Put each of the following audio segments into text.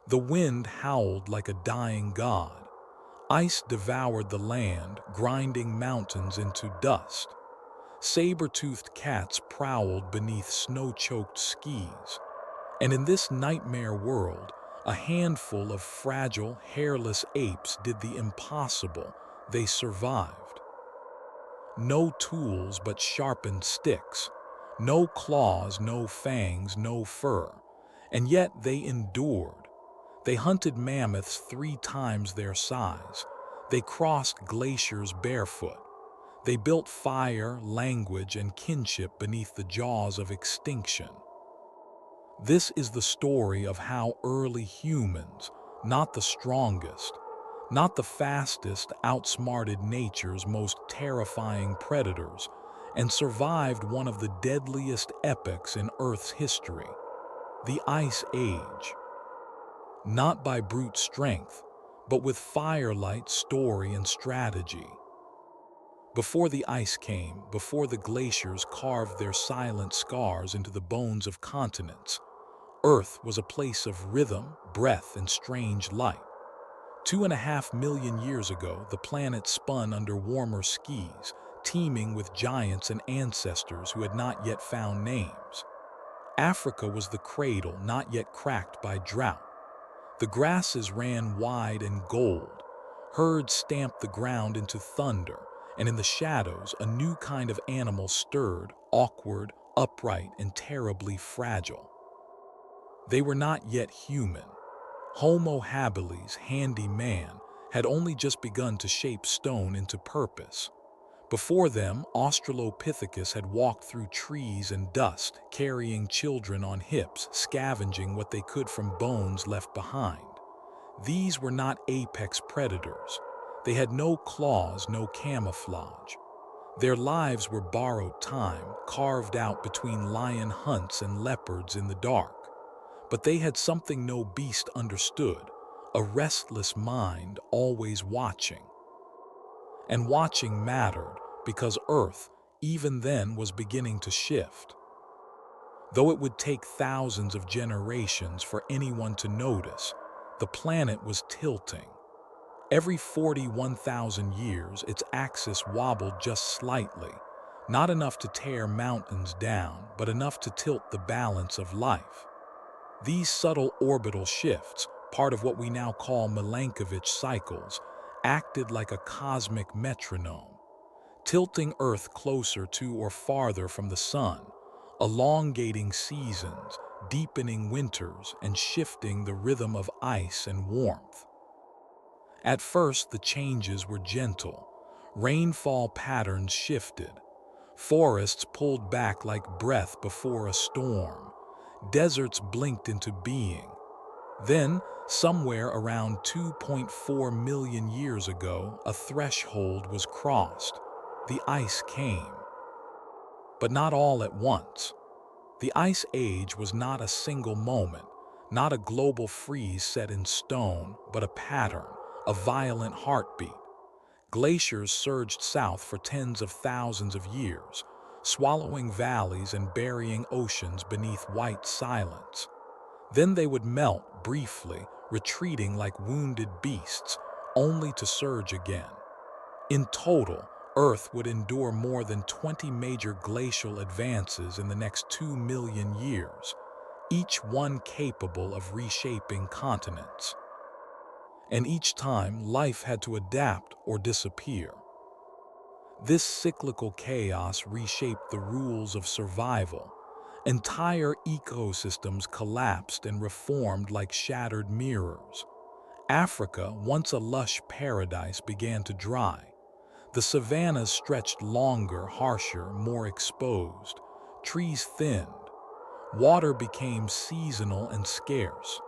The wind howled like a dying god. Ice devoured the land, grinding mountains into dust. Saber-toothed cats prowled beneath snow-choked skis. And in this nightmare world, a handful of fragile, hairless apes did the impossible. They survived. No tools but sharpened sticks. No claws, no fangs, no fur. And yet they endured. They hunted mammoths 3 times their size. They crossed glaciers barefoot. They built fire, language, and kinship beneath the jaws of extinction. This is the story of how early humans, not the strongest, not the fastest, outsmarted nature's most terrifying predators and survived one of the deadliest epochs in Earth's history, the Ice Age. Not by brute strength, but with firelight, story, and strategy. Before the ice came, before the glaciers carved their silent scars into the bones of continents, Earth was a place of rhythm, breath, and strange light. 2.5 million years ago, the planet spun under warmer skies, teeming with giants and ancestors who had not yet found names. Africa was the cradle not yet cracked by drought. The grasses ran wide and gold. Herds stamped the ground into thunder, and in the shadows, a new kind of animal stirred, awkward, upright, and terribly fragile. They were not yet human. Homo habilis, handy man, had only just begun to shape stone into purpose. Before them, Australopithecus had walked through trees and dust, carrying children on hips, scavenging what they could from bones left behind. These were not apex predators. They had no claws, no camouflage. Their lives were borrowed time, carved out between lion hunts and leopards in the dark. But they had something no beast understood, a restless mind always watching. And watching mattered because Earth, even then, was beginning to shift. Though it would take thousands of generations for anyone to notice, the planet was tilting. Every 41,000 years, its axis wobbled just slightly, not enough to tear mountains down, but enough to tilt the balance of life. These subtle orbital shifts, part of what we now call Milankovitch cycles, acted like a cosmic metronome, tilting Earth closer to or farther from the sun, elongating seasons, deepening winters, and shifting the rhythm of ice and warmth. At first, the changes were gentle. Rainfall patterns shifted. Forests pulled back like breath before a storm. Deserts blinked into being. Then, somewhere around 2.4 million years ago, a threshold was crossed. The ice came. But not all at once. The Ice Age was not a single moment, not a global freeze set in stone, but a pattern, a violent heartbeat. Glaciers surged south for tens of thousands of years, swallowing valleys and burying oceans beneath white silence. Then they would melt briefly, retreating like wounded beasts, only to surge again. In total, Earth would endure more than 20 major glacial advances in the next 2 million years, each one capable of reshaping continents. And each time, life had to adapt or disappear. This cyclical chaos reshaped the rules of survival. Entire ecosystems collapsed and reformed like shattered mirrors. Africa, once a lush paradise, began to dry. The savannas stretched longer, harsher, more exposed. Trees thinned. Water became seasonal and scarce.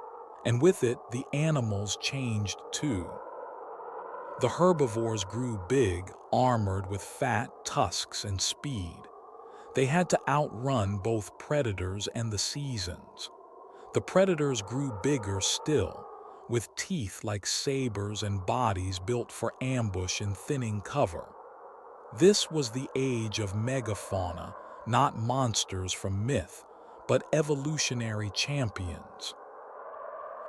And with it, the animals changed too. The herbivores grew big, armored with fat, tusks, and speed. They had to outrun both predators and the seasons. The predators grew bigger still, with teeth like sabers and bodies built for ambush and thinning cover. This was the age of megafauna, not monsters from myth, but evolutionary champions.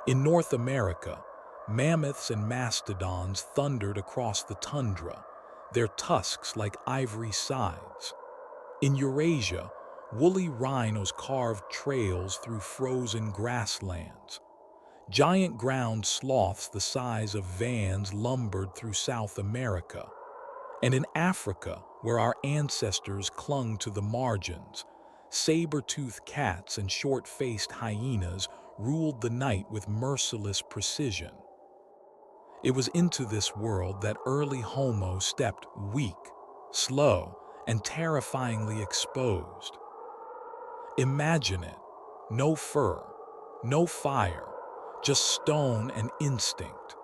In North America, mammoths and mastodons thundered across the tundra, their tusks like ivory scythes. In Eurasia, woolly rhinos carved trails through frozen grasslands. Giant ground sloths the size of vans lumbered through South America. And in Africa, where our ancestors clung to the margins, saber-toothed cats and short-faced hyenas ruled the night with merciless precision. It was into this world that early Homo stepped, weak, slow, and terrifyingly exposed. Imagine it. No fur, no fire, just stone and instinct.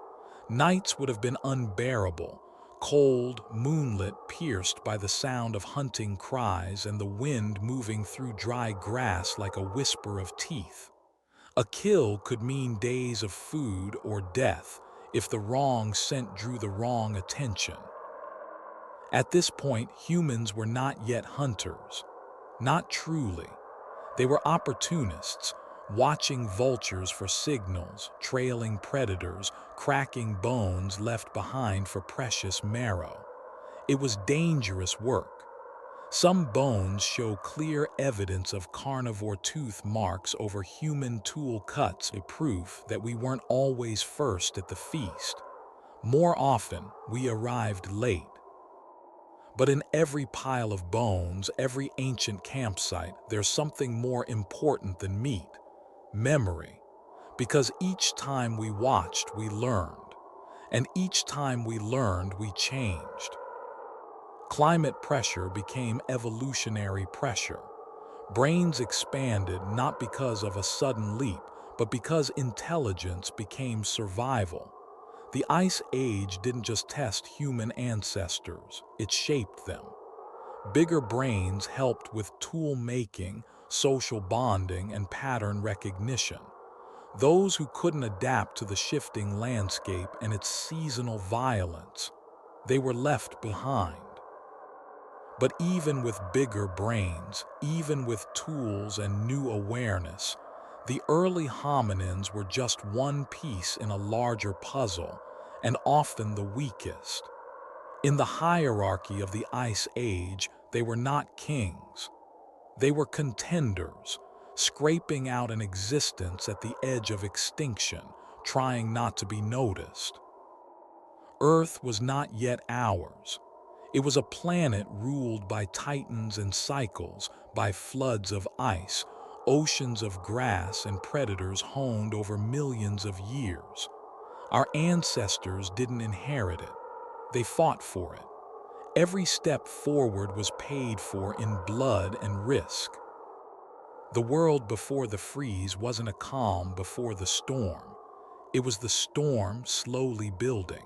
Nights would have been unbearable, cold, moonlit, pierced by the sound of hunting cries and the wind moving through dry grass like a whisper of teeth. A kill could mean days of food or death if the wrong scent drew the wrong attention. At this point, humans were not yet hunters. Not truly. They were opportunists, watching vultures for signals, trailing predators, cracking bones left behind for precious marrow. It was dangerous work. Some bones show clear evidence of carnivore tooth marks over human tool cuts, a proof that we weren't always first at the feast. More often, we arrived late. But in every pile of bones, every ancient campsite, there's something more important than meat: memory. Because each time we watched, we learned. And each time we learned, we changed. Climate pressure became evolutionary pressure. Brains expanded not because of a sudden leap, but because intelligence became survival. The Ice Age didn't just test human ancestors, it shaped them. Bigger brains helped with tool making, social bonding, and pattern recognition. Those who couldn't adapt to the shifting landscape and its seasonal violence, they were left behind. But even with bigger brains, even with tools and new awareness, the early hominins were just one piece in a larger puzzle, and often the weakest. In the hierarchy of the Ice Age, they were not kings. They were contenders, scraping out an existence at the edge of extinction, trying not to be noticed. Earth was not yet ours. It was a planet ruled by titans and cycles, by floods of ice, oceans of grass, and predators honed over millions of years. Our ancestors didn't inherit it. They fought for it. Every step forward was paid for in blood and risk. The world before the freeze wasn't a calm before the storm. It was the storm slowly building.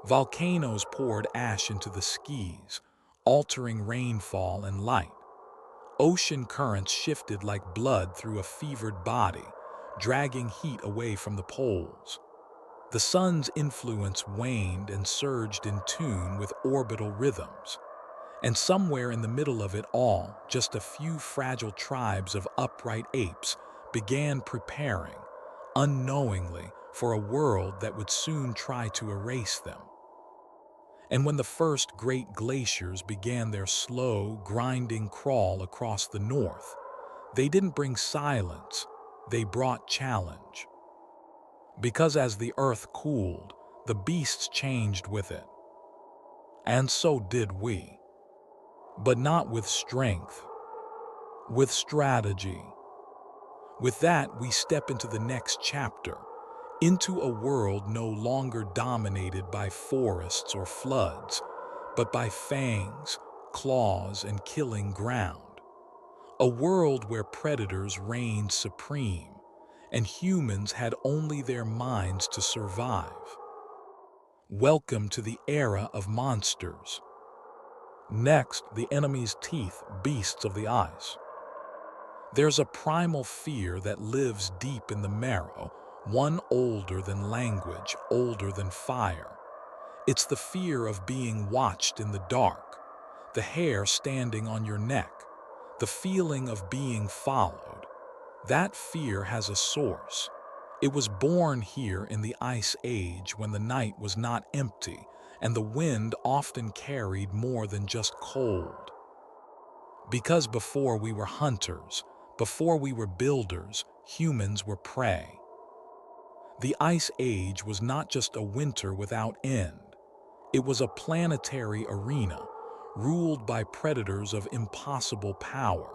Volcanoes poured ash into the skies, altering rainfall and light. Ocean currents shifted like blood through a fevered body, dragging heat away from the poles. The sun's influence waned and surged in tune with orbital rhythms. And somewhere in the middle of it all, just a few fragile tribes of upright apes began preparing, unknowingly, for a world that would soon try to erase them. And when the first great glaciers began their slow, grinding crawl across the north, they didn't bring silence, they brought challenge. Because as the earth cooled, the beasts changed with it. And so did we. But not with strength, with strategy. With that, we step into the next chapter, into a world no longer dominated by forests or floods, but by fangs, claws, and killing ground. A world where predators reigned supreme, and humans had only their minds to survive. Welcome to the era of monsters. Next, the enemy's teeth, beasts of the ice. There's a primal fear that lives deep in the marrow, one older than language, older than fire. It's the fear of being watched in the dark, the hair standing on your neck, the feeling of being followed. That fear has a source, It was born here in the Ice Age when the night was not empty and the wind often carried more than just cold. Because before we were hunters, before we were builders, humans were prey. The Ice Age was not just a winter without end. It was a planetary arena, ruled by predators of impossible power,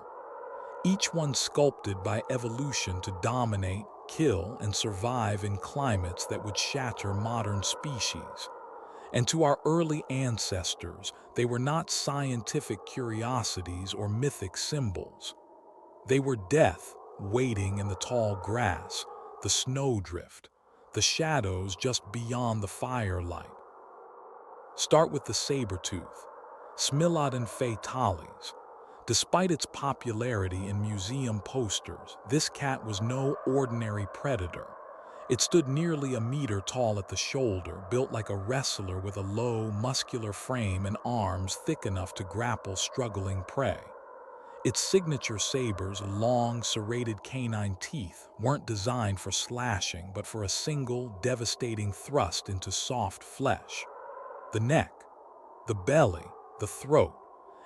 each one sculpted by evolution to dominate, kill, and survive in climates that would shatter modern species. And to our early ancestors, they were not scientific curiosities or mythic symbols. They were death waiting in the tall grass, the snowdrift, the shadows just beyond the firelight. Start with the saber-tooth, Smilodon fatalis. Despite its popularity in museum posters, this cat was no ordinary predator. It stood nearly a meter tall at the shoulder, built like a wrestler with a low, muscular frame and arms thick enough to grapple struggling prey. Its signature sabers, long, serrated canine teeth, weren't designed for slashing, but for a single, devastating thrust into soft flesh. The neck, the belly, the throat,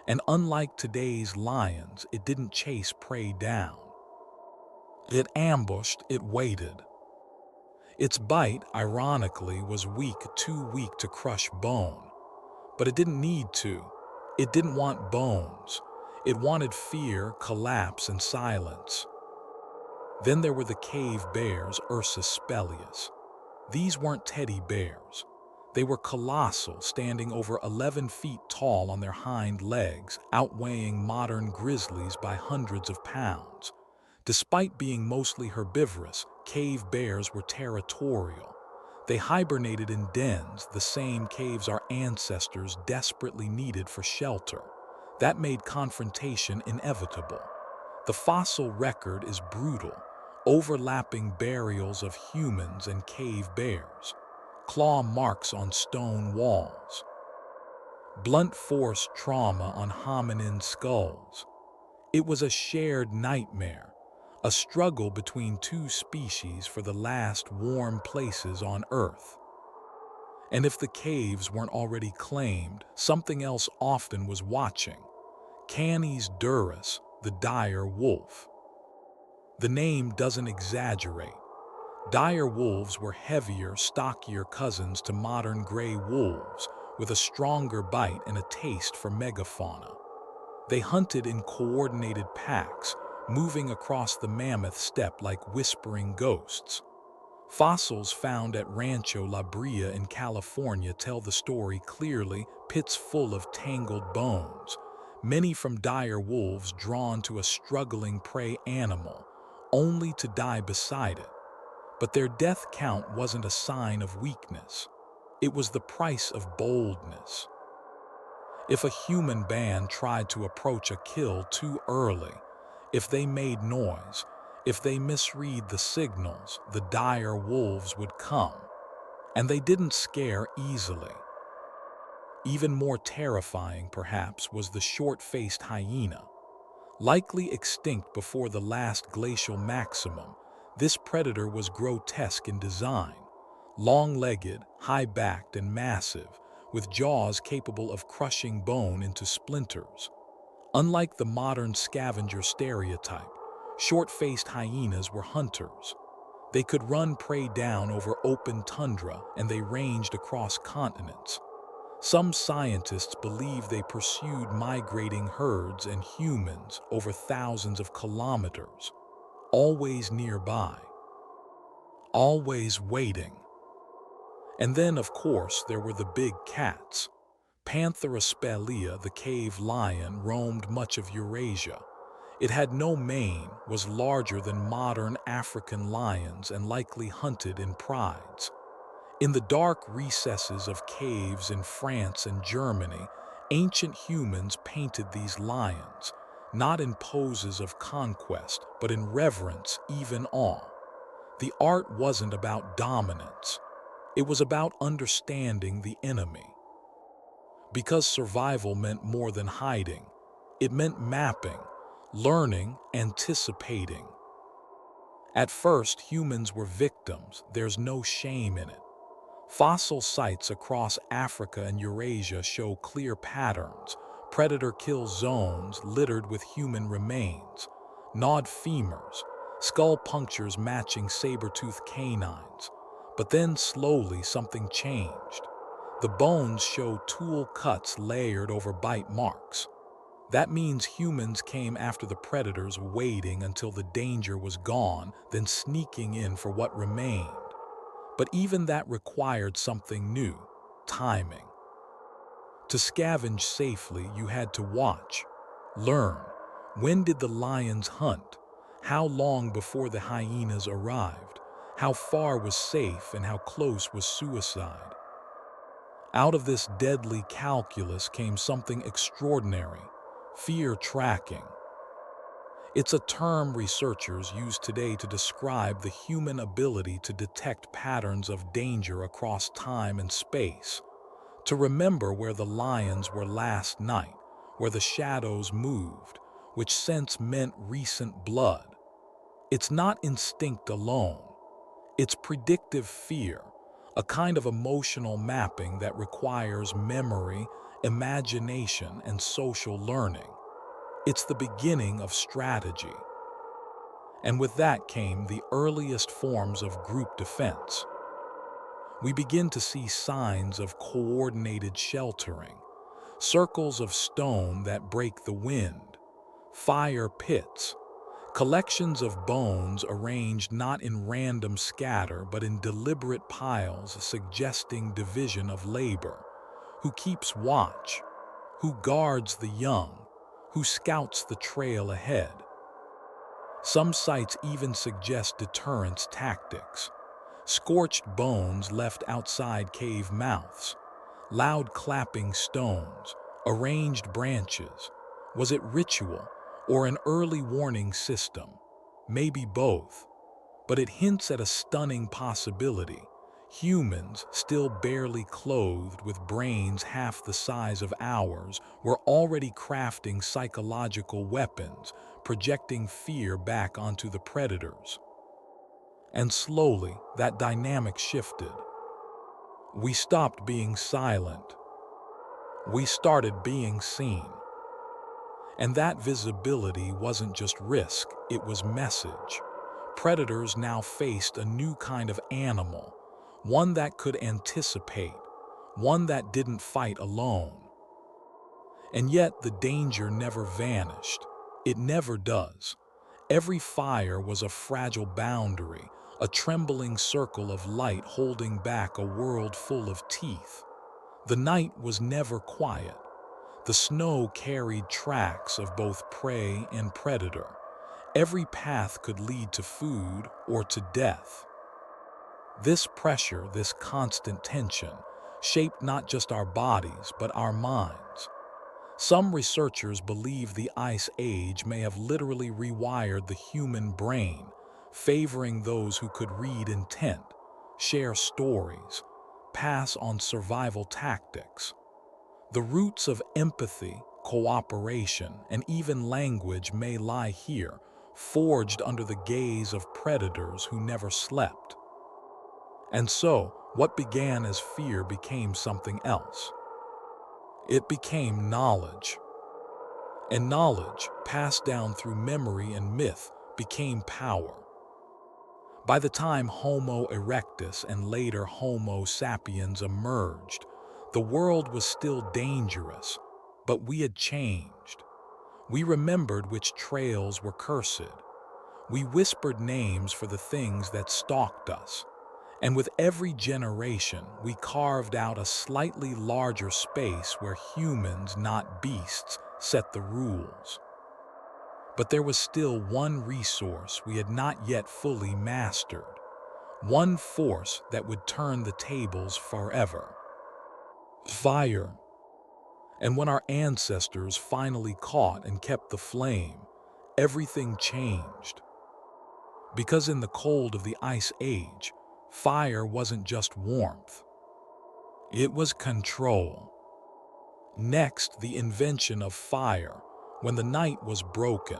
and unlike today's lions, it didn't chase prey down. It ambushed, it waited. Its bite, ironically, was weak, too weak to crush bone. But it didn't need to. It didn't want bones. It wanted fear, collapse, and silence. Then there were the cave bears, Ursus spelius. These weren't teddy bears. They were colossal, standing over 11 feet tall on their hind legs, outweighing modern grizzlies by hundreds of pounds. Despite being mostly herbivorous, cave bears were territorial. They hibernated in dens, the same caves our ancestors desperately needed for shelter. That made confrontation inevitable. The fossil record is brutal, overlapping burials of humans and cave bears, claw marks on stone walls, blunt force trauma on hominin skulls. It was a shared nightmare, a struggle between two species for the last warm places on Earth. And if the caves weren't already claimed, something else often was watching. Canis durus, the dire wolf. The name doesn't exaggerate. Dire wolves were heavier, stockier cousins to modern gray wolves, with a stronger bite and a taste for megafauna. They hunted in coordinated packs, moving across the mammoth steppe like whispering ghosts. Fossils found at Rancho La Brea in California tell the story clearly, pits full of tangled bones, many from dire wolves drawn to a struggling prey animal, only to die beside it. But their death count wasn't a sign of weakness. It was the price of boldness. If a human band tried to approach a kill too early, if they made noise, if they misread the signals, the dire wolves would come. And they didn't scare easily. Even more terrifying, perhaps, was the short-faced hyena. Likely extinct before the last glacial maximum, this predator was grotesque in design, long-legged, high-backed, and massive, with jaws capable of crushing bone into splinters. Unlike the modern scavenger stereotype, short-faced hyenas were hunters. They could run prey down over open tundra, and they ranged across continents. Some scientists believe they pursued migrating herds and humans over thousands of kilometers, always nearby, always waiting. And then, of course, there were the big cats. Panthera spelea, the cave lion, roamed much of Eurasia. It had no mane, was larger than modern African lions, and likely hunted in prides. In the dark recesses of caves in France and Germany, ancient humans painted these lions, not in poses of conquest, but in reverence, even awe. The art wasn't about dominance. It was about understanding the enemy. Because survival meant more than hiding, it meant mapping, learning, anticipating. At first, humans were victims. There's no shame in it. Fossil sites across Africa and Eurasia show clear patterns: predator kill zones littered with human remains, gnawed femurs, skull punctures matching saber-toothed canines. But then slowly something changed. The bones show tool cuts layered over bite marks. That means humans came after the predators, waiting until the danger was gone, then sneaking in for what remained. But even that required something new: timing. To scavenge safely, you had to watch, learn. When did the lions hunt? How long before the hyenas arrived? How far was safe and how close was suicide? Out of this deadly calculus came something extraordinary: fear tracking. It's a term researchers use today to describe the human ability to detect patterns of danger across time and space, to remember where the lions were last night, where the shadows moved, which sense meant recent blood. It's not instinct alone. It's predictive fear, a kind of emotional mapping that requires memory, imagination, and social learning. It's the beginning of strategy. And with that came the earliest forms of group defense. We begin to see signs of coordinated sheltering: circles of stone that break the wind, fire pits, collections of bones arranged not in random scatter but in deliberate piles, suggesting division of labor. Who keeps watch? Who guards the young? Who scouts the trail ahead? Some sites even suggest deterrence tactics: scorched bones left outside cave mouths, loud clapping stones, arranged branches. Was it ritual or an early warning system? Maybe both. But it hints at a stunning possibility: humans, still barely clothed with brains half the size of ours, were already crafting psychological weapons, projecting fear back onto the predators. And slowly, that dynamic shifted. We stopped being silent. We started being seen. And that visibility wasn't just risk, it was message. Predators now faced a new kind of animal, one that could anticipate, one that didn't fight alone. And yet the danger never vanished. It never does. Every fire was a fragile boundary, a trembling circle of light holding back a world full of teeth. The night was never quiet. The snow carried tracks of both prey and predator. Every path could lead to food or to death. This pressure, this constant tension, shaped not just our bodies but our minds. Some researchers believe the Ice Age may have literally rewired the human brain, favoring those who could read intent, share stories, pass on survival tactics. The roots of empathy, cooperation, and even language may lie here, forged under the gaze of predators who never slept. And so, what began as fear became something else. It became knowledge. And knowledge, passed down through memory and myth, became power. By the time Homo erectus and later Homo sapiens emerged, the world was still dangerous, but we had changed. We remembered which trails were cursed. We whispered names for the things that stalked us. And with every generation, we carved out a slightly larger space where humans, not beasts, set the rules. But there was still one resource we had not yet fully mastered, one force that would turn the tables forever: fire. And when our ancestors finally caught and kept the flame, everything changed. Because in the cold of the Ice Age, fire wasn't just warmth. It was control. Next, the invention of fire, when the night was broken.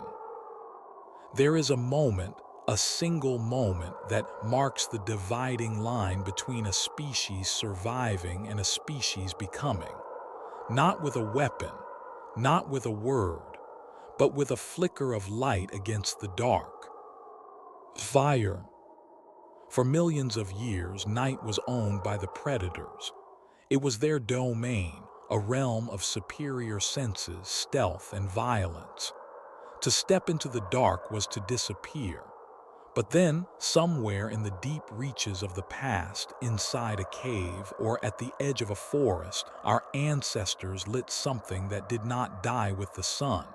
There is a moment, a single moment that marks the dividing line between a species surviving and a species becoming. Not with a weapon, not with a word, but with a flicker of light against the dark. Fire. For millions of years, night was owned by the predators. It was their domain, a realm of superior senses, stealth, and violence. To step into the dark was to disappear. But then, somewhere in the deep reaches of the past, inside a cave or at the edge of a forest, our ancestors lit something that did not die with the sun.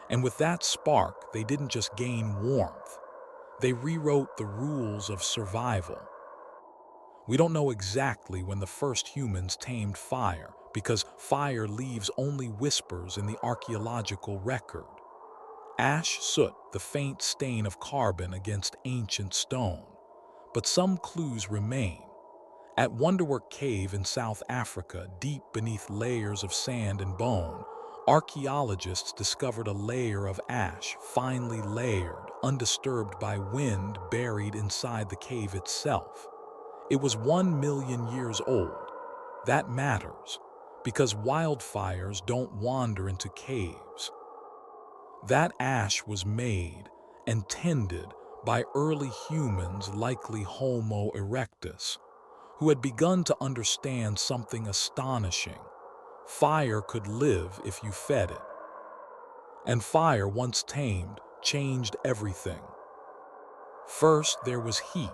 And with that spark, they didn't just gain warmth. They rewrote the rules of survival. We don't know exactly when the first humans tamed fire, because fire leaves only whispers in the archaeological record. Ash soot, the faint stain of carbon against ancient stone. But some clues remain. At Wonderwork Cave in South Africa, deep beneath layers of sand and bone, archaeologists discovered a layer of ash, finely layered, undisturbed by wind, buried inside the cave itself. It was 1 million years old. That matters, because wildfires don't wander into caves. That ash was made and tended by early humans, likely Homo erectus, who had begun to understand something astonishing. Fire could live if you fed it. And fire, once tamed, changed everything. First, there was heat.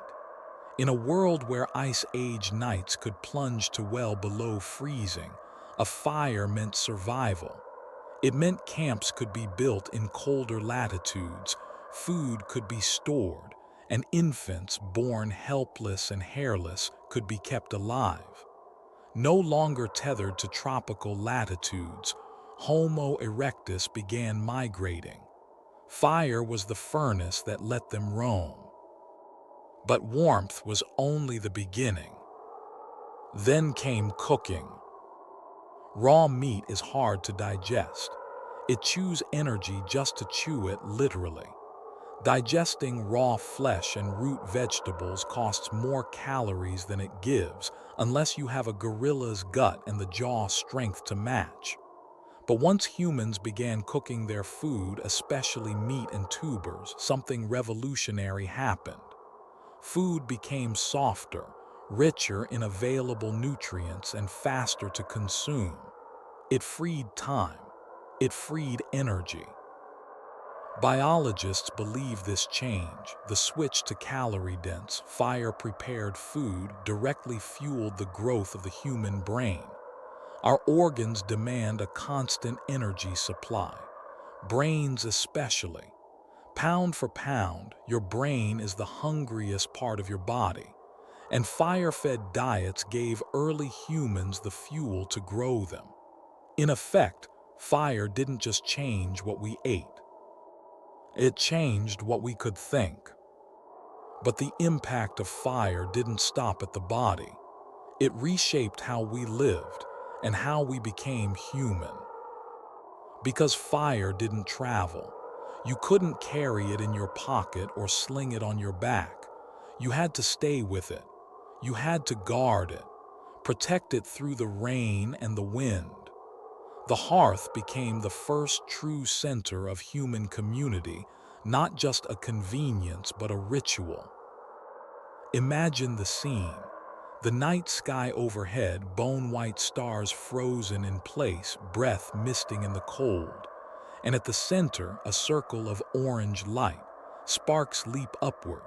In a world where Ice Age nights could plunge to well below freezing, a fire meant survival. It meant camps could be built in colder latitudes, food could be stored, and infants born helpless and hairless could be kept alive. No longer tethered to tropical latitudes, Homo erectus began migrating. Fire was the furnace that let them roam. But warmth was only the beginning. Then came cooking. Raw meat is hard to digest. It chews energy just to chew it, literally. Digesting raw flesh and root vegetables costs more calories than it gives, unless you have a gorilla's gut and the jaw strength to match. But once humans began cooking their food, especially meat and tubers, something revolutionary happened. Food became softer, richer in available nutrients, and faster to consume. It freed time. It freed energy. Biologists believe this change, the switch to calorie-dense, fire-prepared food, directly fueled the growth of the human brain. Our organs demand a constant energy supply, brains especially. Pound for pound, your brain is the hungriest part of your body, and fire-fed diets gave early humans the fuel to grow them. In effect, fire didn't just change what we ate. It changed what we could think. But the impact of fire didn't stop at the body. It reshaped how we lived and how we became human. Because fire didn't travel. You couldn't carry it in your pocket or sling it on your back. You had to stay with it. You had to guard it, protect it through the rain and the wind. The hearth became the first true center of human community, not just a convenience but a ritual. Imagine the scene. The night sky overhead, bone-white stars frozen in place, breath misting in the cold. And at the center, a circle of orange light. Sparks leap upward.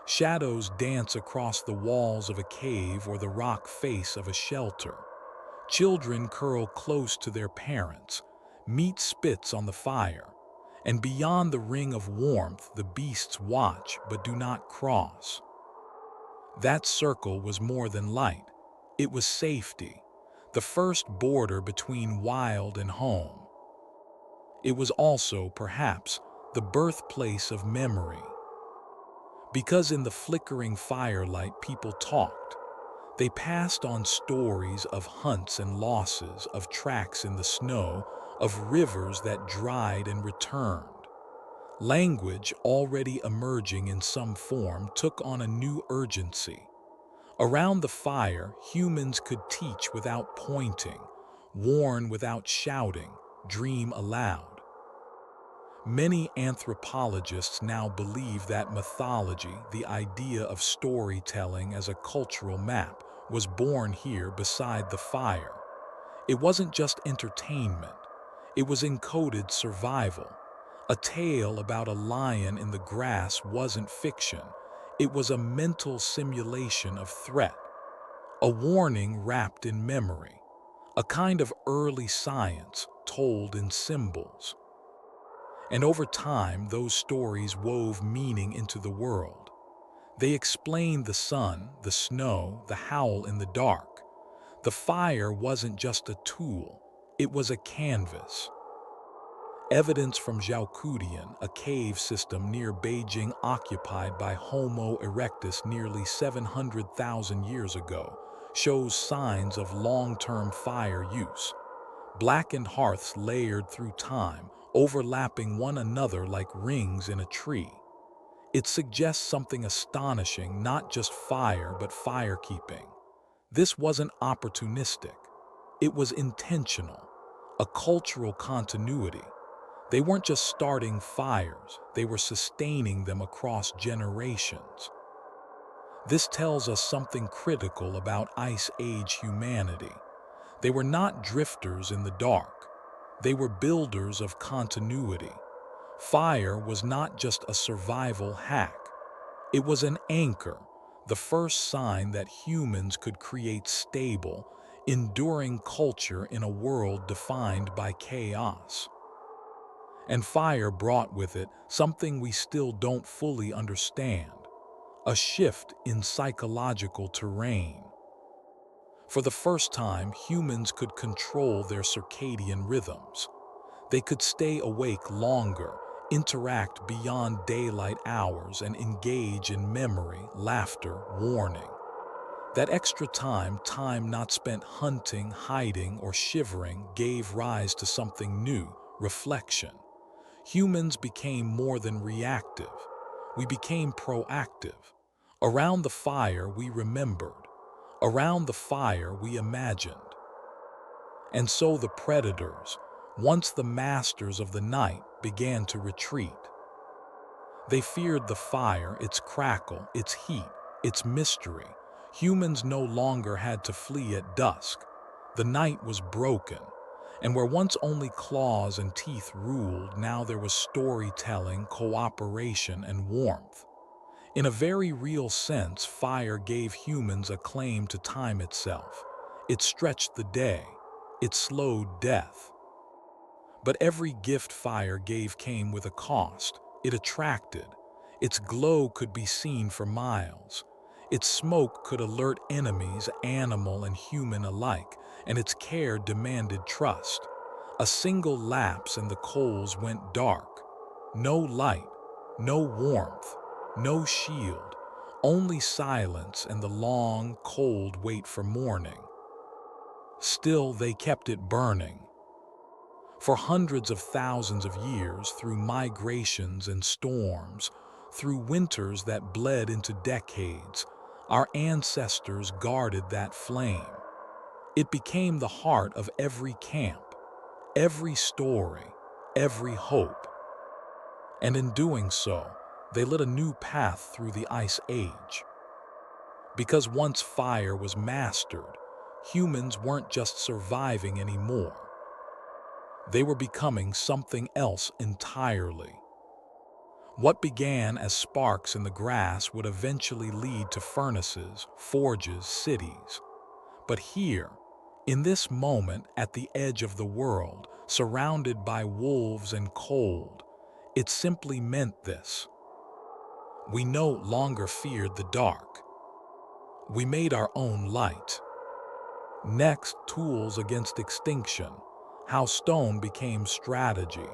Shadows dance across the walls of a cave or the rock face of a shelter. Children curl close to their parents. Meat spits on the fire. And beyond the ring of warmth, the beasts watch but do not cross. That circle was more than light. It was safety, the first border between wild and home. It was also, perhaps, the birthplace of memory. Because in the flickering firelight people talked. They passed on stories of hunts and losses, of tracks in the snow, of rivers that dried and returned. Language, already emerging in some form, took on a new urgency. Around the fire, humans could teach without pointing, warn without shouting, dream aloud. Many anthropologists now believe that mythology, the idea of storytelling as a cultural map, was born here beside the fire. It wasn't just entertainment, it was encoded survival. A tale about a lion in the grass wasn't fiction, it was a mental simulation of threat, a warning wrapped in memory, a kind of early science told in symbols. And over time, those stories wove meaning into the world. They explained the sun, the snow, the howl in the dark. The fire wasn't just a tool, it was a canvas. Evidence from Zhaokudian, a cave system near Beijing occupied by Homo erectus nearly 700,000 years ago, shows signs of long-term fire use. Blackened hearths layered through time, overlapping one another like rings in a tree. It suggests something astonishing, not just fire, but firekeeping. This wasn't opportunistic. It was intentional, a cultural continuity. They weren't just starting fires, they were sustaining them across generations. This tells us something critical about Ice Age humanity. They were not drifters in the dark. They were builders of continuity. Fire was not just a survival hack. It was an anchor, the first sign that humans could create stable, enduring culture in a world defined by chaos. And fire brought with it something we still don't fully understand, a shift in psychological terrain. For the first time, humans could control their circadian rhythms. They could stay awake longer, interact beyond daylight hours, and engage in memory, laughter, warning. That extra time not spent hunting, hiding, or shivering, gave rise to something new, reflection. Humans became more than reactive. We became proactive. Around the fire, we remembered. Around the fire, we imagined. And so the predators, once the masters of the night, began to retreat. They feared the fire, its crackle, its heat, its mystery. Humans no longer had to flee at dusk. The night was broken, and where once only claws and teeth ruled, now there was storytelling, cooperation, and warmth. In a very real sense, fire gave humans a claim to time itself. It stretched the day. It slowed death. But every gift fire gave came with a cost. It attracted. Its glow could be seen for miles. Its smoke could alert enemies, animal and human alike, and its care demanded trust. A single lapse and the coals went dark. No light, no warmth, no shield, only silence and the long, cold wait for morning. Still, they kept it burning. For hundreds of thousands of years, through migrations and storms, through winters that bled into decades, our ancestors guarded that flame. It became the heart of every camp, every story, every hope. And in doing so, they lit a new path through the Ice Age. Because once fire was mastered, humans weren't just surviving anymore. They were becoming something else entirely. What began as sparks in the grass would eventually lead to furnaces, forges, cities. But here, in this moment at the edge of the world, surrounded by wolves and cold, it simply meant this. We no longer feared the dark. We made our own light. Next, tools against extinction, how stone became strategy.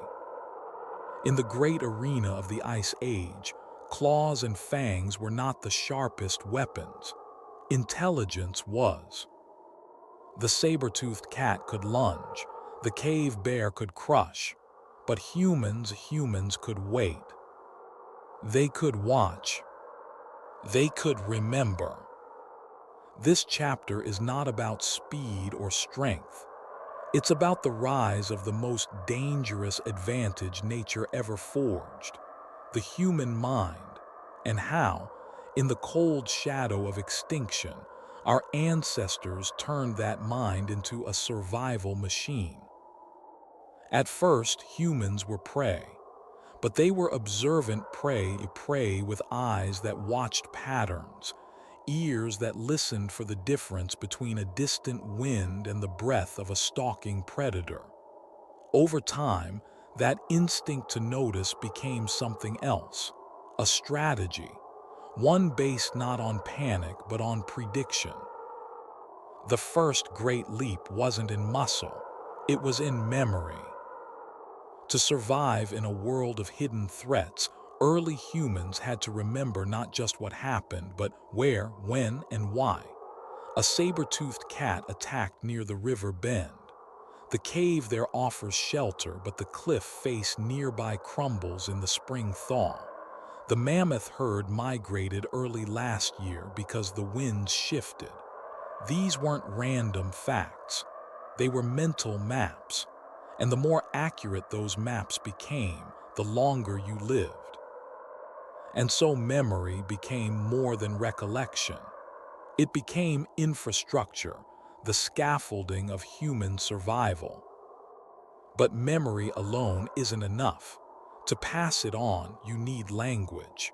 In the great arena of the Ice Age, claws and fangs were not the sharpest weapons. Intelligence was. The saber-toothed cat could lunge, the cave bear could crush, but humans could wait. They could watch. They could remember. This chapter is not about speed or strength. It's about the rise of the most dangerous advantage nature ever forged, the human mind, and how, in the cold shadow of extinction, our ancestors turned that mind into a survival machine. At first, humans were prey, but they were observant prey with eyes that watched patterns, ears that listened for the difference between a distant wind and the breath of a stalking predator. Over time, that instinct to notice became something else, a strategy, one based not on panic but on prediction. The first great leap wasn't in muscle, it was in memory. To survive in a world of hidden threats, early humans had to remember not just what happened, but where, when, and why. A saber-toothed cat attacked near the river bend. The cave there offers shelter, but the cliff face nearby crumbles in the spring thaw. The mammoth herd migrated early last year because the winds shifted. These weren't random facts. They were mental maps. And the more accurate those maps became, the longer you lived. And so memory became more than recollection. It became infrastructure, the scaffolding of human survival. But memory alone isn't enough. To pass it on, you need language.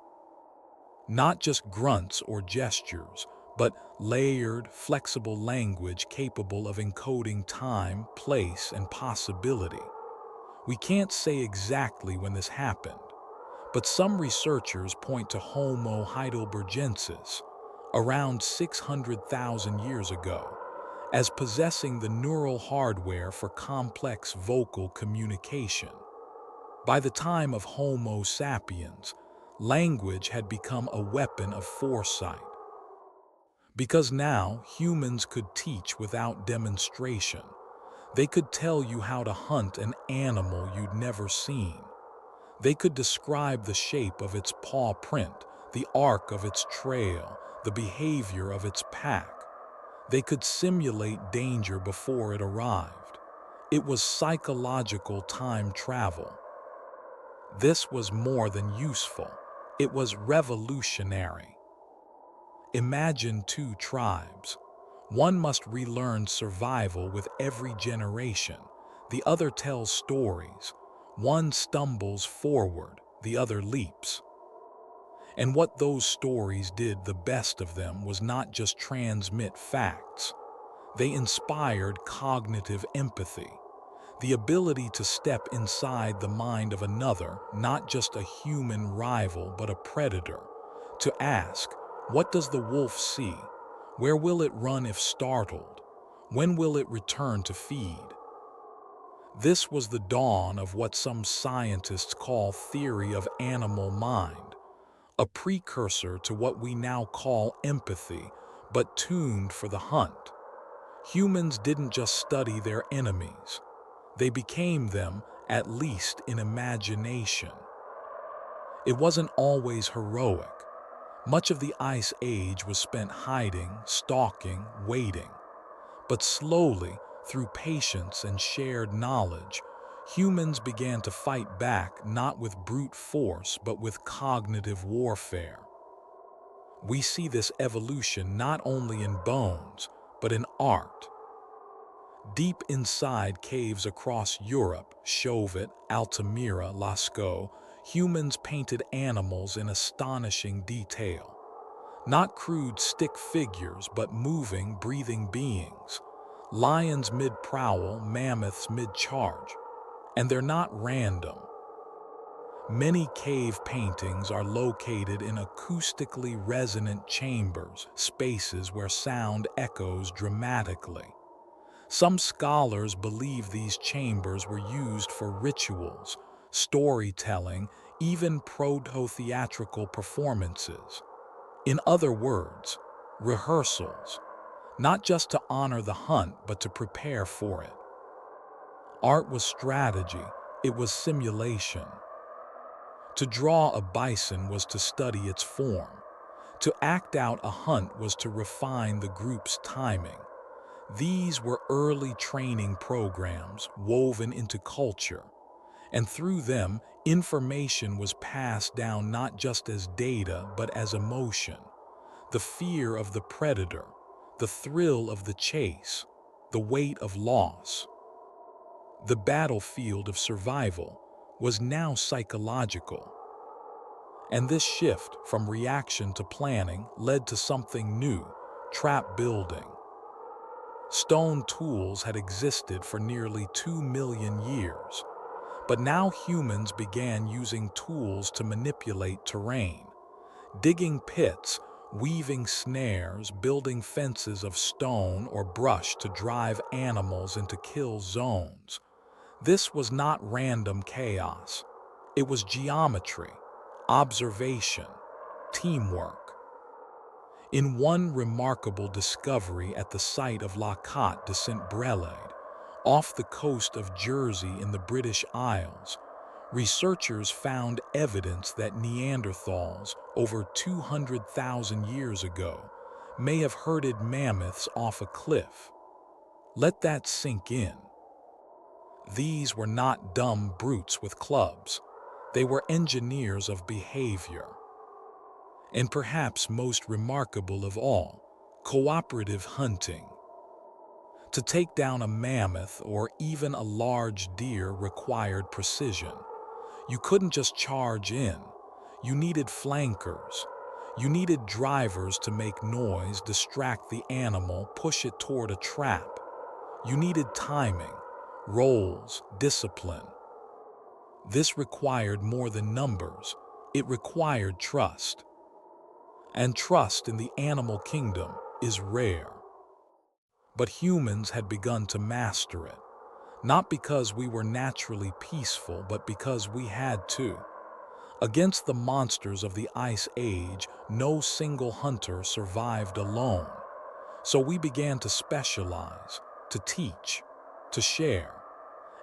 Not just grunts or gestures, but layered, flexible language capable of encoding time, place, and possibility. We can't say exactly when this happened, but some researchers point to Homo heidelbergensis, around 600,000 years ago, as possessing the neural hardware for complex vocal communication. By the time of Homo sapiens, language had become a weapon of foresight. Because now humans could teach without demonstration. They could tell you how to hunt an animal you'd never seen. They could describe the shape of its paw print, the arc of its trail, the behavior of its pack. They could simulate danger before it arrived. It was psychological time travel. This was more than useful. It was revolutionary. Imagine two tribes. One must relearn survival with every generation. The other tells stories. One stumbles forward, the other leaps. And what those stories did the best of them was not just transmit facts. They inspired cognitive empathy, the ability to step inside the mind of another, not just a human rival but a predator, to ask, what does the wolf see? Where will it run if startled? When will it return to feed? This was the dawn of what some scientists call theory of animal mind, a precursor to what we now call empathy, but tuned for the hunt. Humans didn't just study their enemies. They became them, at least in imagination. It wasn't always heroic. Much of the Ice Age was spent hiding, stalking, waiting. But slowly, through patience and shared knowledge, humans began to fight back not with brute force but with cognitive warfare. We see this evolution not only in bones, but in art. Deep inside caves across Europe, Chauvet, Altamira, Lascaux, humans painted animals in astonishing detail. Not crude stick figures, but moving, breathing beings. Lions mid-prowl, mammoths mid-charge. And they're not random. Many cave paintings are located in acoustically resonant chambers, spaces where sound echoes dramatically. Some scholars believe these chambers were used for rituals, storytelling, even proto-theatrical performances. In other words, rehearsals, not just to honor the hunt, but to prepare for it. Art was strategy, it was simulation. To draw a bison was to study its form. To act out a hunt was to refine the group's timing. These were early training programs woven into culture, and through them, information was passed down not just as data but as emotion. The fear of the predator, the thrill of the chase, the weight of loss. The battlefield of survival was now psychological. And this shift from reaction to planning led to something new: trap building. Stone tools had existed for nearly 2 million years, but now humans began using tools to manipulate terrain, digging pits, weaving snares, building fences of stone or brush to drive animals into kill zones. This was not random chaos. It was geometry, observation, teamwork. In one remarkable discovery at the site of La Côte de Saint-Brelade, off the coast of Jersey in the British Isles, researchers found evidence that Neanderthals, over 200,000 years ago, may have herded mammoths off a cliff. Let that sink in. These were not dumb brutes with clubs. They were engineers of behavior. And perhaps most remarkable of all, cooperative hunting. To take down a mammoth or even a large deer required precision. You couldn't just charge in. You needed flankers. You needed drivers to make noise, distract the animal, push it toward a trap. You needed timing, roles, discipline. This required more than numbers. It required trust. And trust in the animal kingdom is rare. But humans had begun to master it, not because we were naturally peaceful, but because we had to. Against the monsters of the Ice Age, no single hunter survived alone. So we began to specialize, to teach, to share.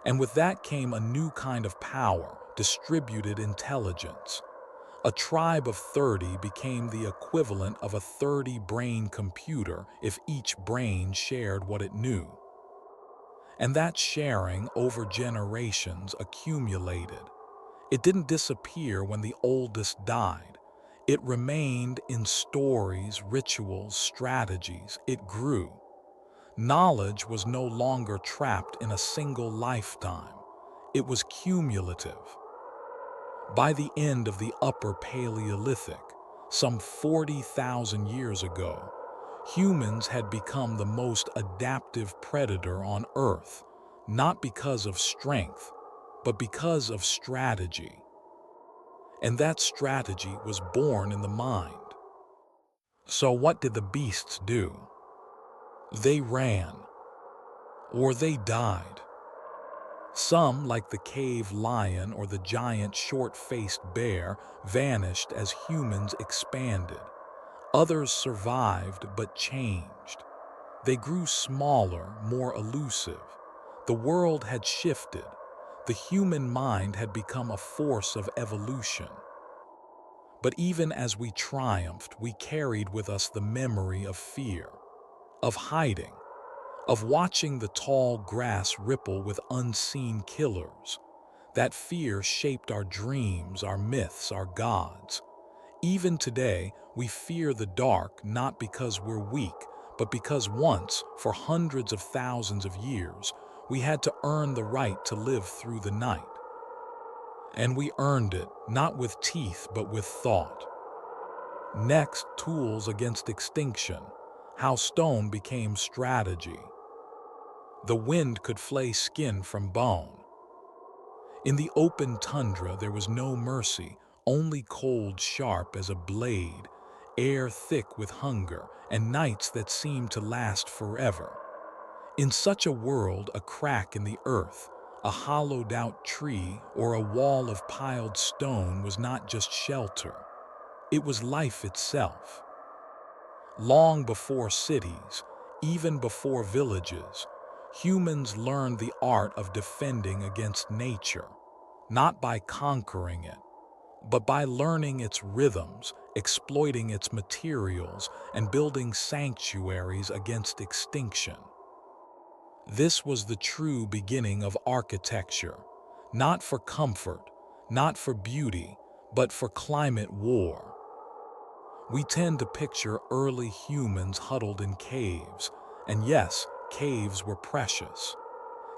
And with that came a new kind of power: distributed intelligence. A tribe of 30 became the equivalent of a 30-brain computer if each brain shared what it knew. And that sharing over generations accumulated. It didn't disappear when the oldest died. It remained in stories, rituals, strategies. It grew. Knowledge was no longer trapped in a single lifetime. It was cumulative. By the end of the Upper Paleolithic, some 40,000 years ago, humans had become the most adaptive predator on Earth, not because of strength, but because of strategy. And that strategy was born in the mind. So what did the beasts do? They ran, or they died. Some, like the cave lion or the giant short-faced bear, vanished as humans expanded. Others survived but changed. They grew smaller, more elusive. The world had shifted. The human mind had become a force of evolution. But even as we triumphed, we carried with us the memory of fear, of hiding, of watching the tall grass ripple with unseen killers. That fear shaped our dreams, our myths, our gods. Even today, we fear the dark not because we're weak, but because once, for hundreds of thousands of years, we had to earn the right to live through the night. And we earned it, not with teeth, but with thought. Next, tools against extinction. How stone became strategy. The wind could flay skin from bone. In the open tundra there was no mercy, only cold sharp as a blade, air thick with hunger, and nights that seemed to last forever. In such a world, a crack in the earth, a hollowed-out tree, or a wall of piled stone was not just shelter. It was life itself. Long before cities, even before villages, humans learned the art of defending against nature, not by conquering it, but by learning its rhythms, exploiting its materials, and building sanctuaries against extinction. This was the true beginning of architecture, not for comfort, not for beauty, but for climate war. We tend to picture early humans huddled in caves, and yes, caves were precious.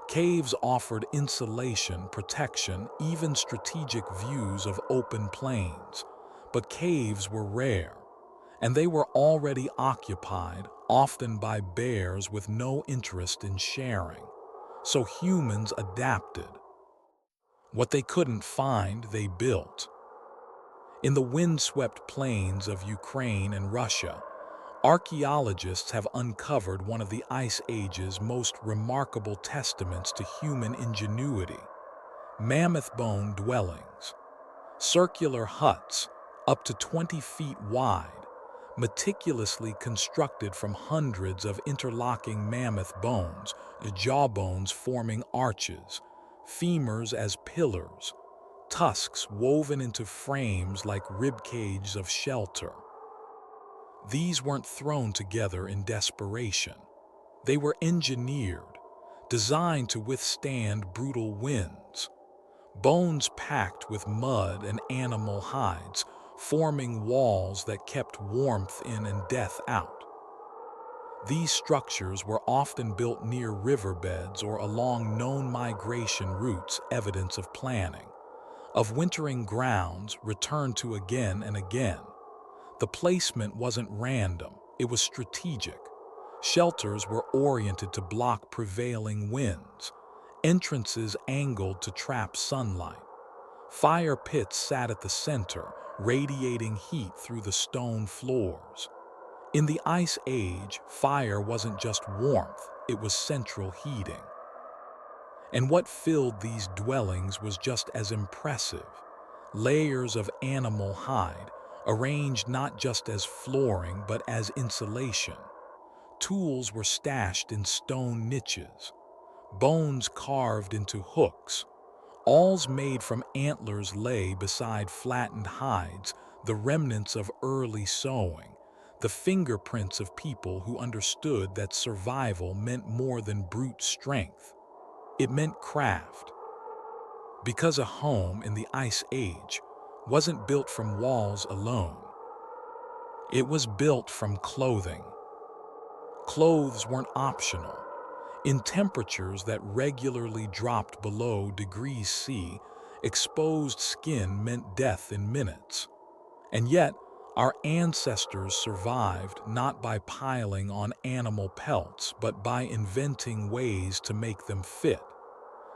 Caves offered insulation, protection, even strategic views of open plains. But caves were rare, and they were already occupied, often by bears with no interest in sharing. So humans adapted. What they couldn't find, they built. In the windswept plains of Ukraine and Russia, archaeologists have uncovered one of the Ice Age's most remarkable testaments to human ingenuity: mammoth bone dwellings. Circular huts, up to 20 feet wide, meticulously constructed from hundreds of interlocking mammoth bones, the jawbones forming arches, femurs as pillars, tusks woven into frames like ribcages of shelter. These weren't thrown together in desperation. They were engineered, designed to withstand brutal winds. Bones packed with mud and animal hides, forming walls that kept warmth in and death out. These structures were often built near riverbeds or along known migration routes, evidence of planning, of wintering grounds returned to again and again. The placement wasn't random, it was strategic. Shelters were oriented to block prevailing winds, entrances angled to trap sunlight. Fire pits sat at the center, radiating heat through the stone floors. In the Ice Age, fire wasn't just warmth, it was central heating. And what filled these dwellings was just as impressive: layers of animal hide, arranged not just as flooring but as insulation. Tools were stashed in stone niches, bones carved into hooks. Awls made from antlers lay beside flattened hides, the remnants of early sowing, the fingerprints of people who understood that survival meant more than brute strength. It meant craft. Because a home in the Ice Age wasn't built from walls alone. It was built from clothing. Clothes weren't optional. In temperatures that regularly dropped below degrees C, exposed skin meant death in minutes. And yet, our ancestors survived not by piling on animal pelts, but by inventing ways to make them fit,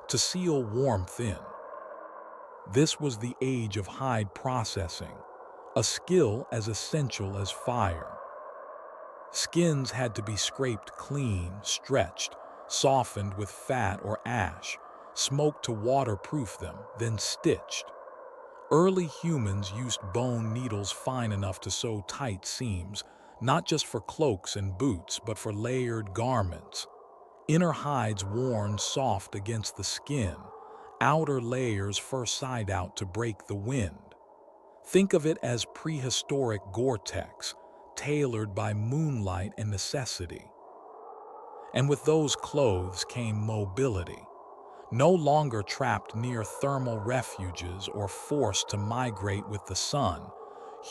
to seal warmth in. This was the age of hide processing, a skill as essential as fire. Skins had to be scraped clean, stretched, softened with fat or ash, smoked to waterproof them, then stitched. Early humans used bone needles fine enough to sew tight seams, not just for cloaks and boots, but for layered garments. Inner hides worn soft against the skin, outer layers first side out to break the wind. Think of it as prehistoric Gore-Tex, tailored by moonlight and necessity. And with those clothes came mobility. No longer trapped near thermal refuges or forced to migrate with the sun,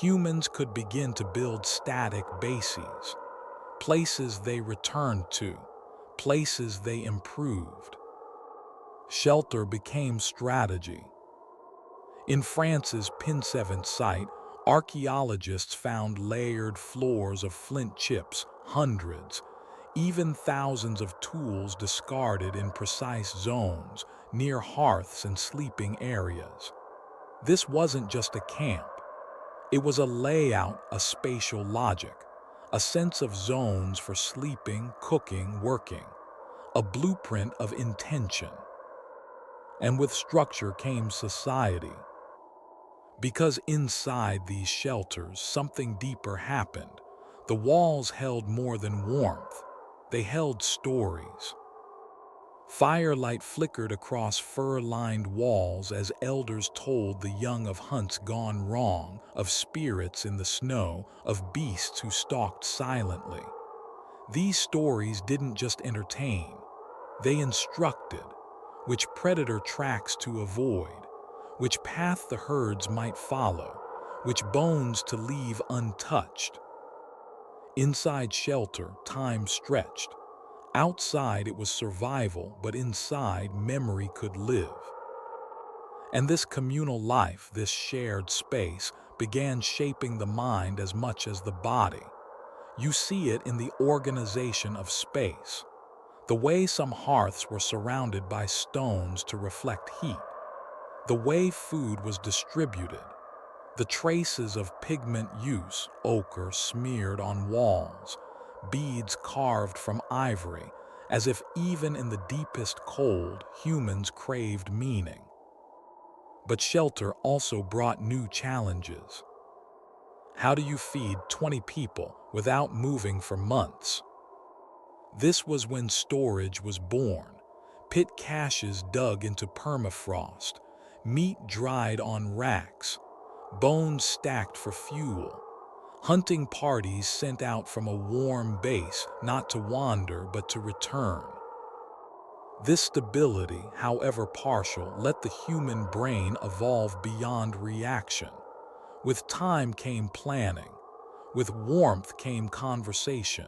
humans could begin to build static bases, places they returned to, places they improved. Shelter became strategy. In France's Pinsevent site, archaeologists found layered floors of flint chips, hundreds, even thousands of tools discarded in precise zones, near hearths and sleeping areas. This wasn't just a camp. It was a layout, a spatial logic, a sense of zones for sleeping, cooking, working, a blueprint of intention. And with structure came society. Because inside these shelters, something deeper happened. The walls held more than warmth. They held stories. Firelight flickered across fur-lined walls as elders told the young of hunts gone wrong, of spirits in the snow, of beasts who stalked silently. These stories didn't just entertain, they instructed which predator tracks to avoid, which path the herds might follow, which bones to leave untouched. Inside shelter, time stretched. Outside it was survival, but inside memory could live. And this communal life, this shared space, began shaping the mind as much as the body. You see it in the organization of space. The way some hearths were surrounded by stones to reflect heat. The way food was distributed. The traces of pigment use, ochre smeared on walls, beads carved from ivory, as if even in the deepest cold, humans craved meaning. But shelter also brought new challenges. How do you feed 20 people without moving for months? This was when storage was born. Pit caches dug into permafrost, meat dried on racks, bones stacked for fuel. Hunting parties sent out from a warm base, not to wander but to return. This stability, however partial, let the human brain evolve beyond reaction. With time came planning. With warmth came conversation.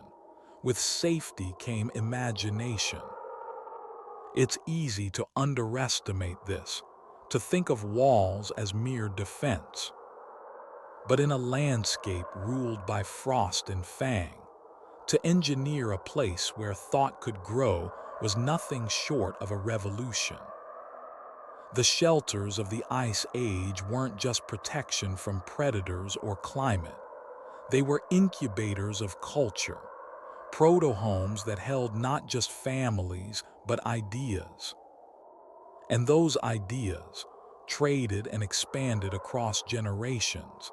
With safety came imagination. It's easy to underestimate this, to think of walls as mere defense. But in a landscape ruled by frost and fang, to engineer a place where thought could grow was nothing short of a revolution. The shelters of the Ice Age weren't just protection from predators or climate. They were incubators of culture, proto-homes that held not just families, but ideas. And those ideas, traded and expanded across generations,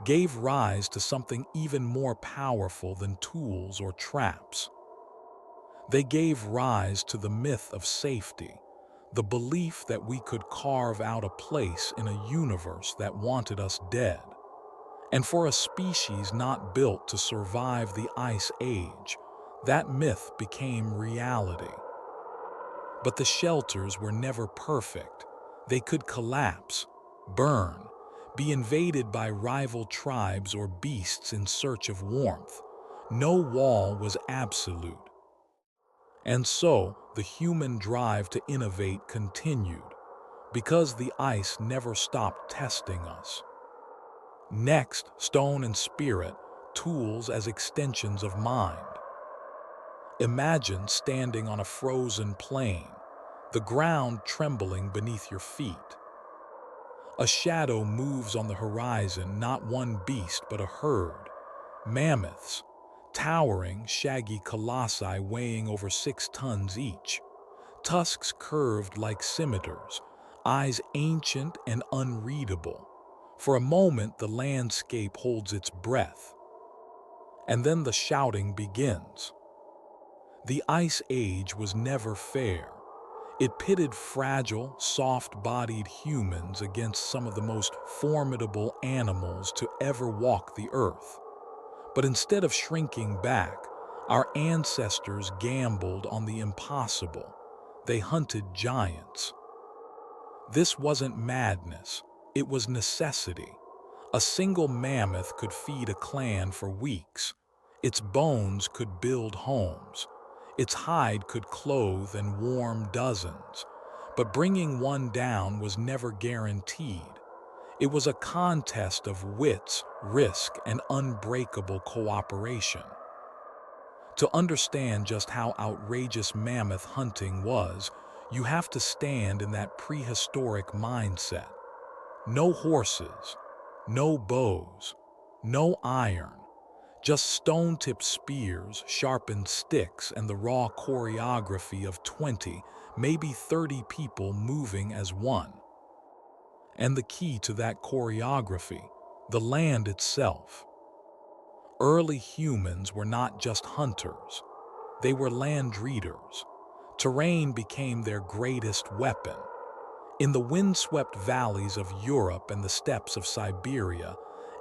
gave rise to something even more powerful than tools or traps. They gave rise to the myth of safety, the belief that we could carve out a place in a universe that wanted us dead. And for a species not built to survive the Ice Age, that myth became reality. But the shelters were never perfect. They could collapse, burn, be invaded by rival tribes or beasts in search of warmth. No wall was absolute. And so, the human drive to innovate continued, because the ice never stopped testing us. Next, stone and spirit, tools as extensions of mind. Imagine standing on a frozen plain, the ground trembling beneath your feet. A shadow moves on the horizon, not one beast but a herd. Mammoths, towering, shaggy colossi weighing over 6 tons each. Tusks curved like scimitars, eyes ancient and unreadable. For a moment, the landscape holds its breath. And then the shouting begins. The Ice Age was never fair. It pitted fragile, soft-bodied humans against some of the most formidable animals to ever walk the earth. But instead of shrinking back, our ancestors gambled on the impossible. They hunted giants. This wasn't madness, it was necessity. A single mammoth could feed a clan for weeks. Its bones could build homes. Its hide could clothe and warm dozens. But bringing one down was never guaranteed. It was a contest of wits, risk, and unbreakable cooperation. To understand just how outrageous mammoth hunting was, you have to stand in that prehistoric mindset. No horses, no bows, no iron, just stone-tipped spears, sharpened sticks, and the raw choreography of 20, maybe 30 people moving as one. And the key to that choreography, the land itself. Early humans were not just hunters, they were land readers. Terrain became their greatest weapon. In the windswept valleys of Europe and the steppes of Siberia,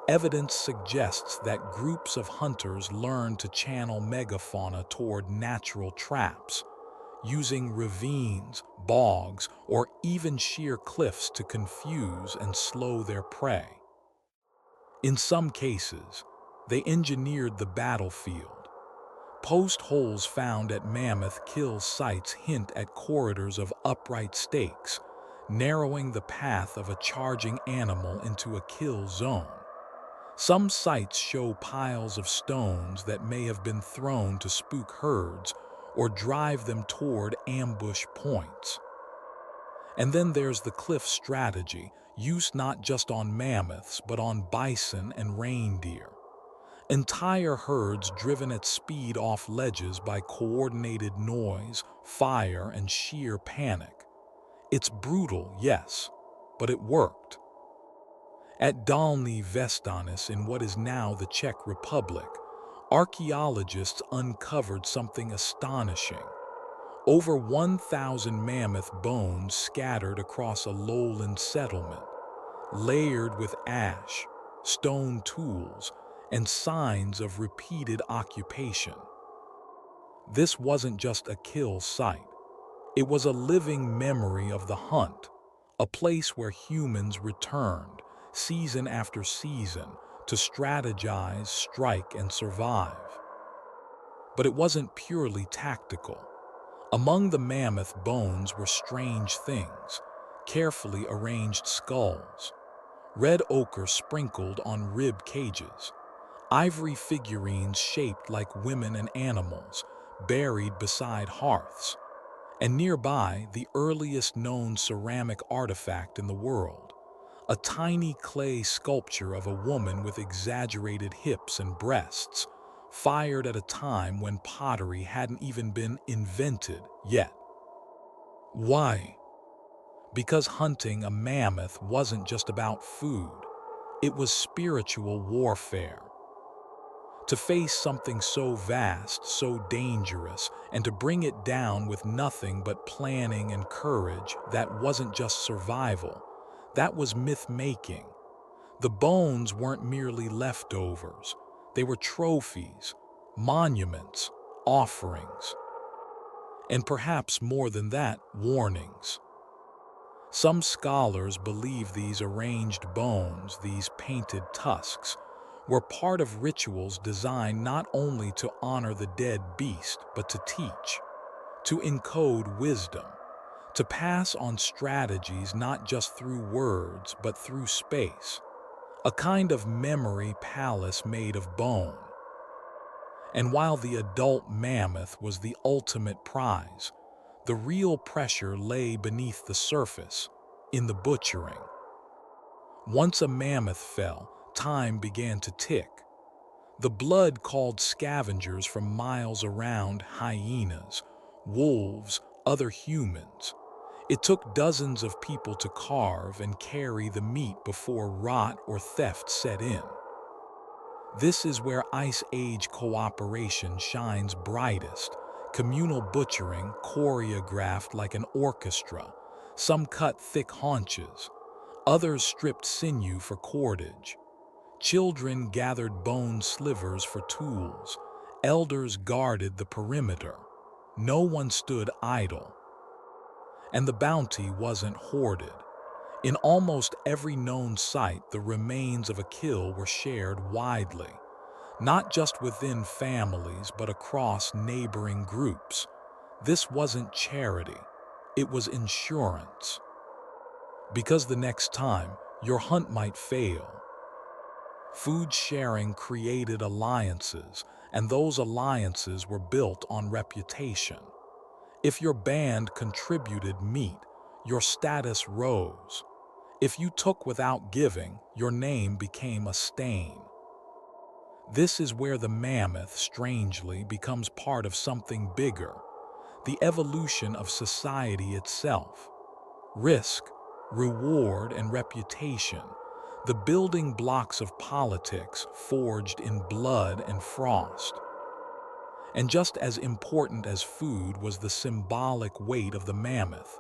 evidence suggests that groups of hunters learned to channel megafauna toward natural traps, using ravines, bogs, or even sheer cliffs to confuse and slow their prey. In some cases, they engineered the battlefield. Post holes found at mammoth kill sites hint at corridors of upright stakes, narrowing the path of a charging animal into a kill zone. Some sites show piles of stones that may have been thrown to spook herds or drive them toward ambush points. And then there's the cliff strategy, used not just on mammoths but on bison and reindeer. Entire herds driven at speed off ledges by coordinated noise, fire, and sheer panic. It's brutal, yes, but it worked. At Dolní Věstonice in what is now the Czech Republic, archaeologists uncovered something astonishing. Over 1,000 mammoth bones scattered across a lowland settlement, layered with ash, stone tools, and signs of repeated occupation. This wasn't just a kill site. It was a living memory of the hunt, a place where humans returned, season after season, to strategize, strike, and survive. But it wasn't purely tactical. Among the mammoth bones were strange things, carefully arranged skulls, red ochre sprinkled on rib cages, ivory figurines shaped like women and animals, buried beside hearths, and nearby the earliest known ceramic artifact in the world, a tiny clay sculpture of a woman with exaggerated hips and breasts, fired at a time when pottery hadn't even been invented yet. Why? Because hunting a mammoth wasn't just about food, it was spiritual warfare. To face something so vast, so dangerous, and to bring it down with nothing but planning and courage, that wasn't just survival, that was myth-making. The bones weren't merely leftovers, they were trophies, monuments, offerings. And perhaps more than that, warnings. Some scholars believe these arranged bones, these painted tusks, were part of rituals designed not only to honor the dead beast, but to teach, to encode wisdom, to pass on strategies not just through words, but through space, a kind of memory palace made of bone. And while the adult mammoth was the ultimate prize, the real pressure lay beneath the surface, in the butchering. Once a mammoth fell, time began to tick. The blood called scavengers from miles around, hyenas, wolves, other humans. It took dozens of people to carve and carry the meat before rot or theft set in. This is where Ice Age cooperation shines brightest. Communal butchering, choreographed like an orchestra. Some cut thick haunches, others stripped sinew for cordage. Children gathered bone slivers for tools. Elders guarded the perimeter. No one stood idle. And the bounty wasn't hoarded. In almost every known site, the remains of a kill were shared widely, not just within families, but across neighboring groups. This wasn't charity, it was insurance. Because the next time, your hunt might fail. Food sharing created alliances, and those alliances were built on reputation. If your band contributed meat, your status rose. If you took without giving, your name became a stain. This is where the mammoth, strangely, becomes part of something bigger, the evolution of society itself. Risk, reward, and reputation, the building blocks of politics forged in blood and frost. And just as important as food was the symbolic weight of the mammoth.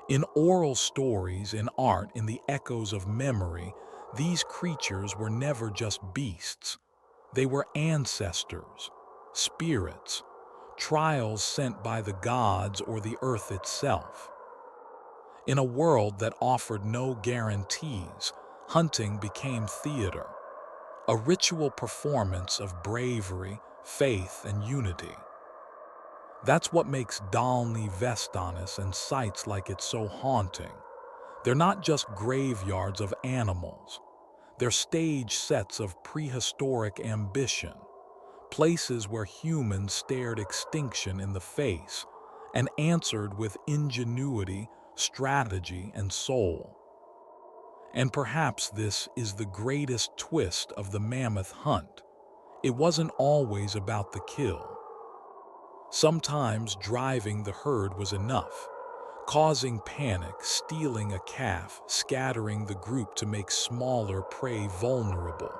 In oral stories, in art, in the echoes of memory, these creatures were never just beasts. They were ancestors, spirits, trials sent by the gods or the earth itself. In a world that offered no guarantees, hunting became theater, a ritual performance of bravery, faith, and unity. That's what makes Dalny Vestonis and sites like it so haunting. They're not just graveyards of animals. They're stage sets of prehistoric ambition, places where humans stared extinction in the face and answered with ingenuity, strategy, and soul. And perhaps this is the greatest twist of the mammoth hunt. It wasn't always about the kill. Sometimes driving the herd was enough, causing panic, stealing a calf, scattering the group to make smaller prey vulnerable.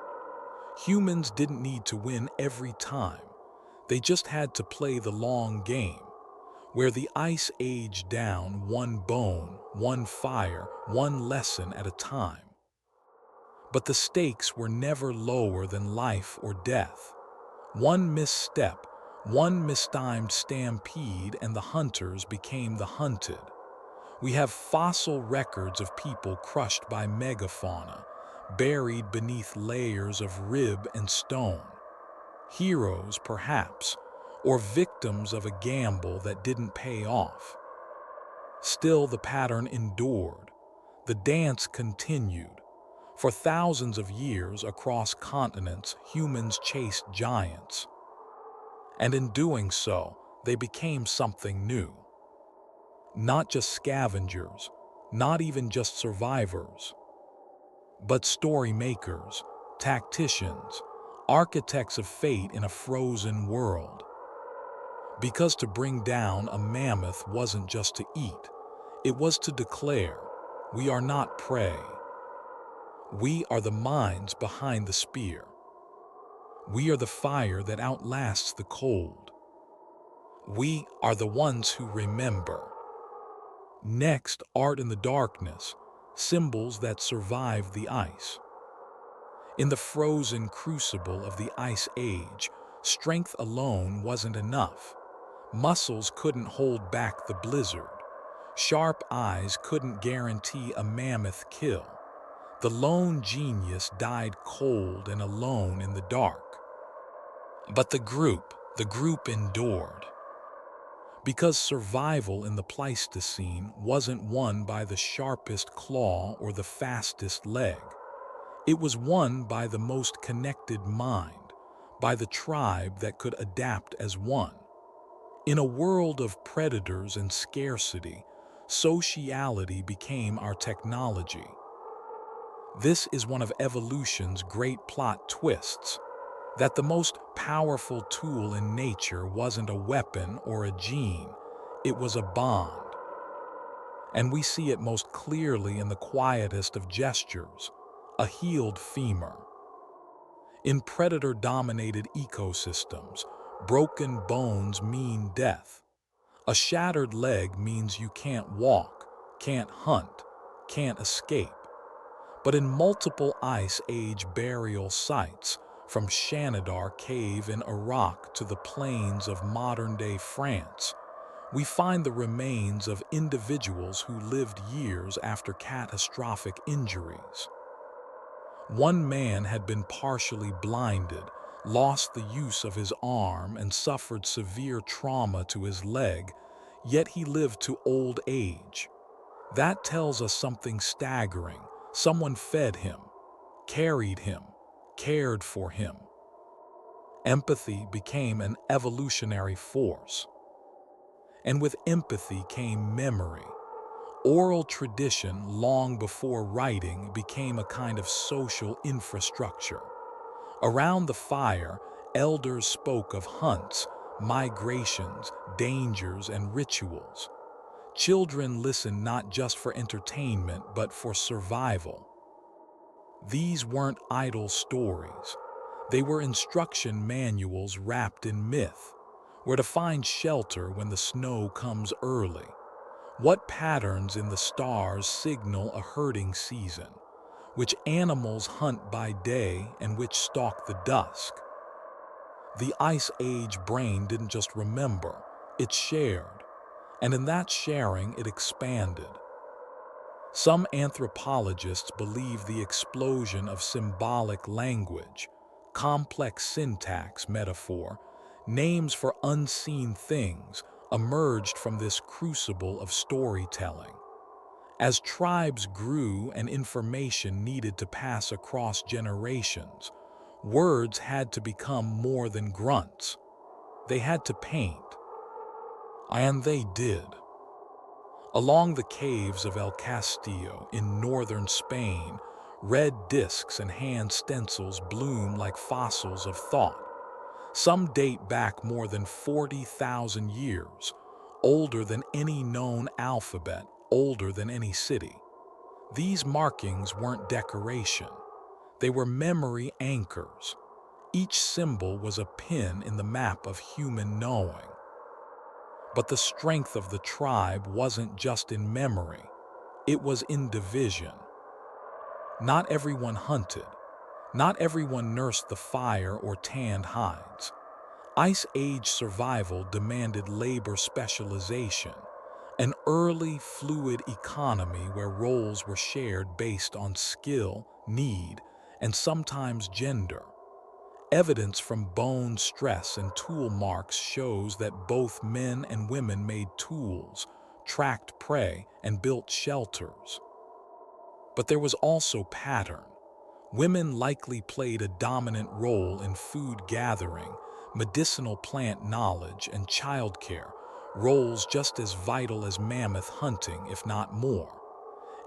Humans didn't need to win every time. They just had to play the long game, where the ice aged down one bone, one fire, one lesson at a time. But the stakes were never lower than life or death. One misstep, one mistimed stampede, and the hunters became the hunted. We have fossil records of people crushed by megafauna, buried beneath layers of rib and stone. Heroes, perhaps, or victims of a gamble that didn't pay off. Still, the pattern endured. The dance continued. For thousands of years across continents, humans chased giants. And in doing so, they became something new. Not just scavengers, not even just survivors, but story makers, tacticians, architects of fate in a frozen world. Because to bring down a mammoth wasn't just to eat, it was to declare, we are not prey. We are the minds behind the spear. We are the fire that outlasts the cold. We are the ones who remember. Next, art in the darkness, symbols that survived the ice. In the frozen crucible of the Ice Age, strength alone wasn't enough. Muscles couldn't hold back the blizzard. Sharp eyes couldn't guarantee a mammoth kill. The lone genius died cold and alone in the dark. But the group endured. Because survival in the Pleistocene wasn't won by the sharpest claw or the fastest leg. It was won by the most connected mind, by the tribe that could adapt as one. In a world of predators and scarcity, sociality became our technology. This is one of evolution's great plot twists, that the most powerful tool in nature wasn't a weapon or a gene, it was a bond. And we see it most clearly in the quietest of gestures, a healed femur. In predator-dominated ecosystems, broken bones mean death. A shattered leg means you can't walk, can't hunt, can't escape. But in multiple Ice Age burial sites, from Shanidar Cave in Iraq to the plains of modern-day France, we find the remains of individuals who lived years after catastrophic injuries. One man had been partially blinded, lost the use of his arm, and suffered severe trauma to his leg, yet he lived to old age. That tells us something staggering. Someone fed him, carried him, cared for him. Empathy became an evolutionary force. And with empathy came memory. Oral tradition, long before writing, became a kind of social infrastructure. Around the fire, elders spoke of hunts, migrations, dangers, and rituals. Children listened not just for entertainment, but for survival. These weren't idle stories. They were instruction manuals wrapped in myth. where to find shelter when the snow comes early, what patterns in the stars signal a herding season, which animals hunt by day and which stalk the dusk. The Ice Age brain didn't just remember, it shared, and in that sharing it expanded. Some anthropologists believe the explosion of symbolic language, complex syntax, metaphor, names for unseen things emerged from this crucible of storytelling. As tribes grew and information needed to pass across generations, words had to become more than grunts. They had to paint. And they did. Along the caves of El Castillo in northern Spain, red discs and hand stencils bloom like fossils of thought. Some date back more than 40,000 years, older than any known alphabet, older than any city. These markings weren't decoration. They were memory anchors. Each symbol was a pin in the map of human knowing. But the strength of the tribe wasn't just in memory, it was in division. Not everyone hunted. Not everyone nursed the fire or tanned hides. Ice Age survival demanded labor specialization, an early, fluid economy where roles were shared based on skill, need, and sometimes gender. Evidence from bone stress and tool marks shows that both men and women made tools, tracked prey, and built shelters. But there was also pattern. Women likely played a dominant role in food gathering, medicinal plant knowledge, and childcare, roles just as vital as mammoth hunting, if not more.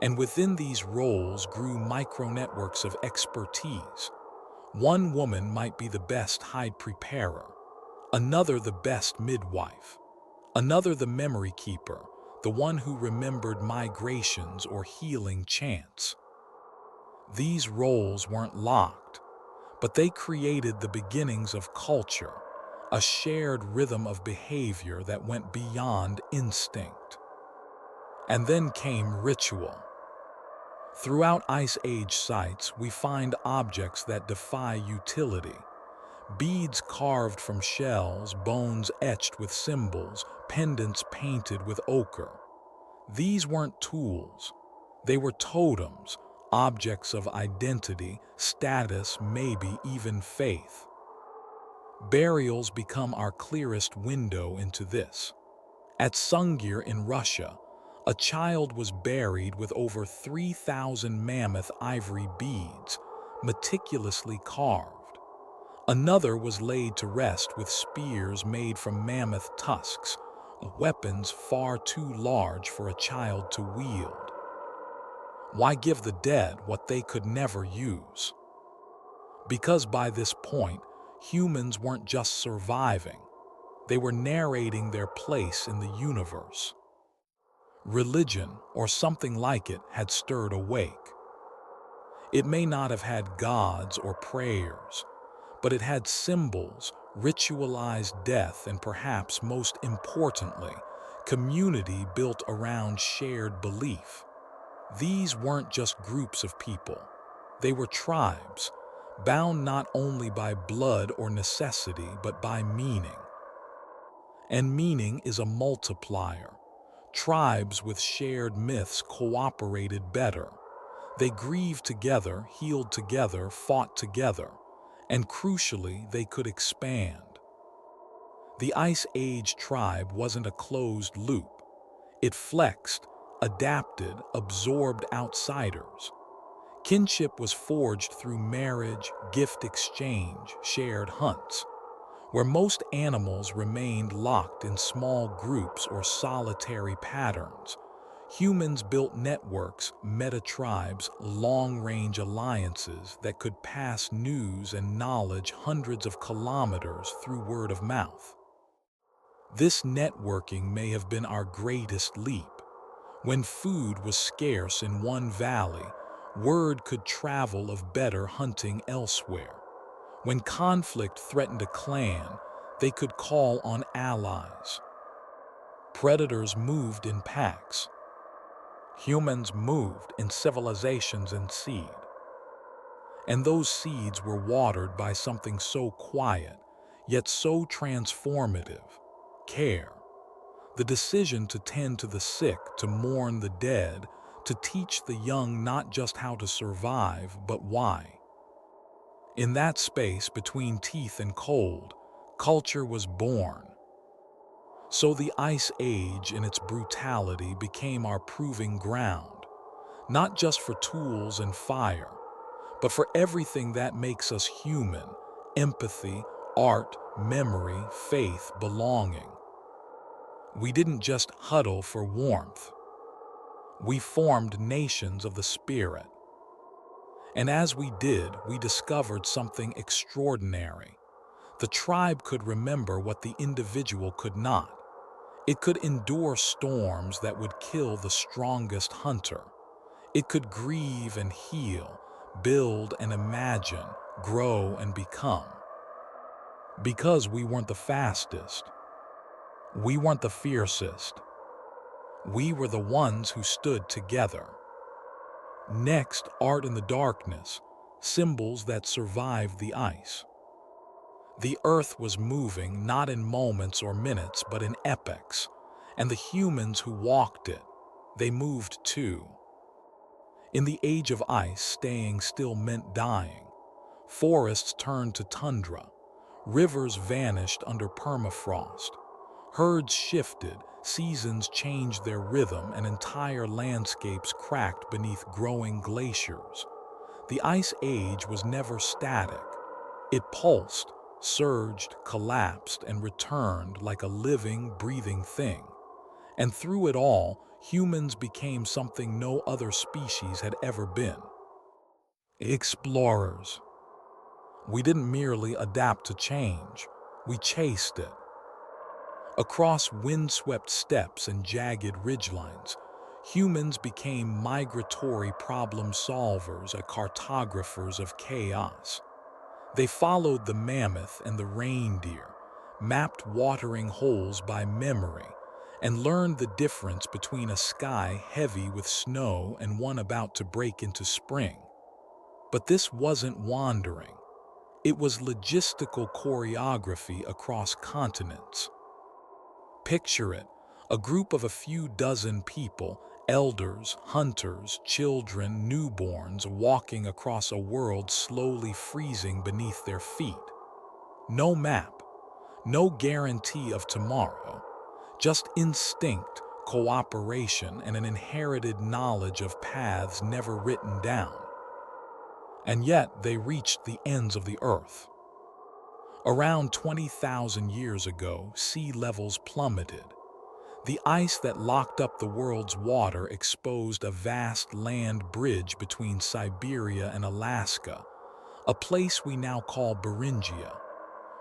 And within these roles grew micronetworks of expertise. One woman might be the best hide preparer, another the best midwife, another the memory keeper, the one who remembered migrations or healing chants. These roles weren't locked, but they created the beginnings of culture, a shared rhythm of behavior that went beyond instinct. And then came ritual. Throughout Ice Age sites, we find objects that defy utility. Beads carved from shells, bones etched with symbols, pendants painted with ochre. These weren't tools. They were totems, objects of identity, status, maybe even faith. Burials become our clearest window into this. At Sungir in Russia, a child was buried with over 3,000 mammoth ivory beads, meticulously carved. Another was laid to rest with spears made from mammoth tusks, weapons far too large for a child to wield. Why give the dead what they could never use? Because by this point, humans weren't just surviving, they were narrating their place in the universe. Religion, or something like it, had stirred awake. It may not have had gods or prayers, but it had symbols, ritualized death, and perhaps most importantly, community built around shared belief. These weren't just groups of people. They were tribes, bound not only by blood or necessity, but by meaning. And meaning is a multiplier. Tribes with shared myths cooperated better. They grieved together, healed together, fought together, and crucially, they could expand. The Ice Age tribe wasn't a closed loop. It flexed, adapted, absorbed outsiders. Kinship was forged through marriage, gift exchange, shared hunts. Where most animals remained locked in small groups or solitary patterns, humans built networks, meta-tribes, long-range alliances that could pass news and knowledge hundreds of kilometers through word of mouth. This networking may have been our greatest leap. When food was scarce in one valley, word could travel of better hunting elsewhere. When conflict threatened a clan, They could call on allies. Predators moved in packs. Humans moved in civilizations and seed. And those seeds were watered by something so quiet, yet so transformative: care. The decision to tend to the sick, to mourn the dead, to teach the young not just how to survive, but why. In that space between teeth and cold, culture was born. So the Ice Age in its brutality became our proving ground, not just for tools and fire, but for everything that makes us human: empathy, art, memory, faith, belonging. We didn't just huddle for warmth. We formed nations of the spirit. And as we did, we discovered something extraordinary. The tribe could remember what the individual could not. It could endure storms that would kill the strongest hunter. It could grieve and heal, build and imagine, grow and become. Because we weren't the fastest. We weren't the fiercest. We were the ones who stood together. Next, art in the darkness, symbols that survived the ice. The earth was moving not in moments or minutes, but in epochs, and the humans who walked it, they moved too. In the age of ice, staying still meant dying. Forests turned to tundra. Rivers vanished under permafrost. Herds shifted, seasons changed their rhythm, and entire landscapes cracked beneath growing glaciers. The Ice Age was never static. It pulsed, surged, collapsed, and returned like a living, breathing thing. And through it all, humans became something no other species had ever been: explorers. We didn't merely adapt to change, we chased it. Across windswept steppes and jagged ridgelines, humans became migratory problem solvers and cartographers of chaos. They followed the mammoth and the reindeer, mapped watering holes by memory, and learned the difference between a sky heavy with snow and one about to break into spring. But this wasn't wandering. It was logistical choreography across continents. Picture it: a group of a few dozen people, elders, hunters, children, newborns, walking across a world slowly freezing beneath their feet. No map, no guarantee of tomorrow, just instinct, cooperation, and an inherited knowledge of paths never written down. And yet they reached the ends of the earth. Around 20,000 years ago, sea levels plummeted. The ice that locked up the world's water exposed a vast land bridge between Siberia and Alaska, a place we now call Beringia.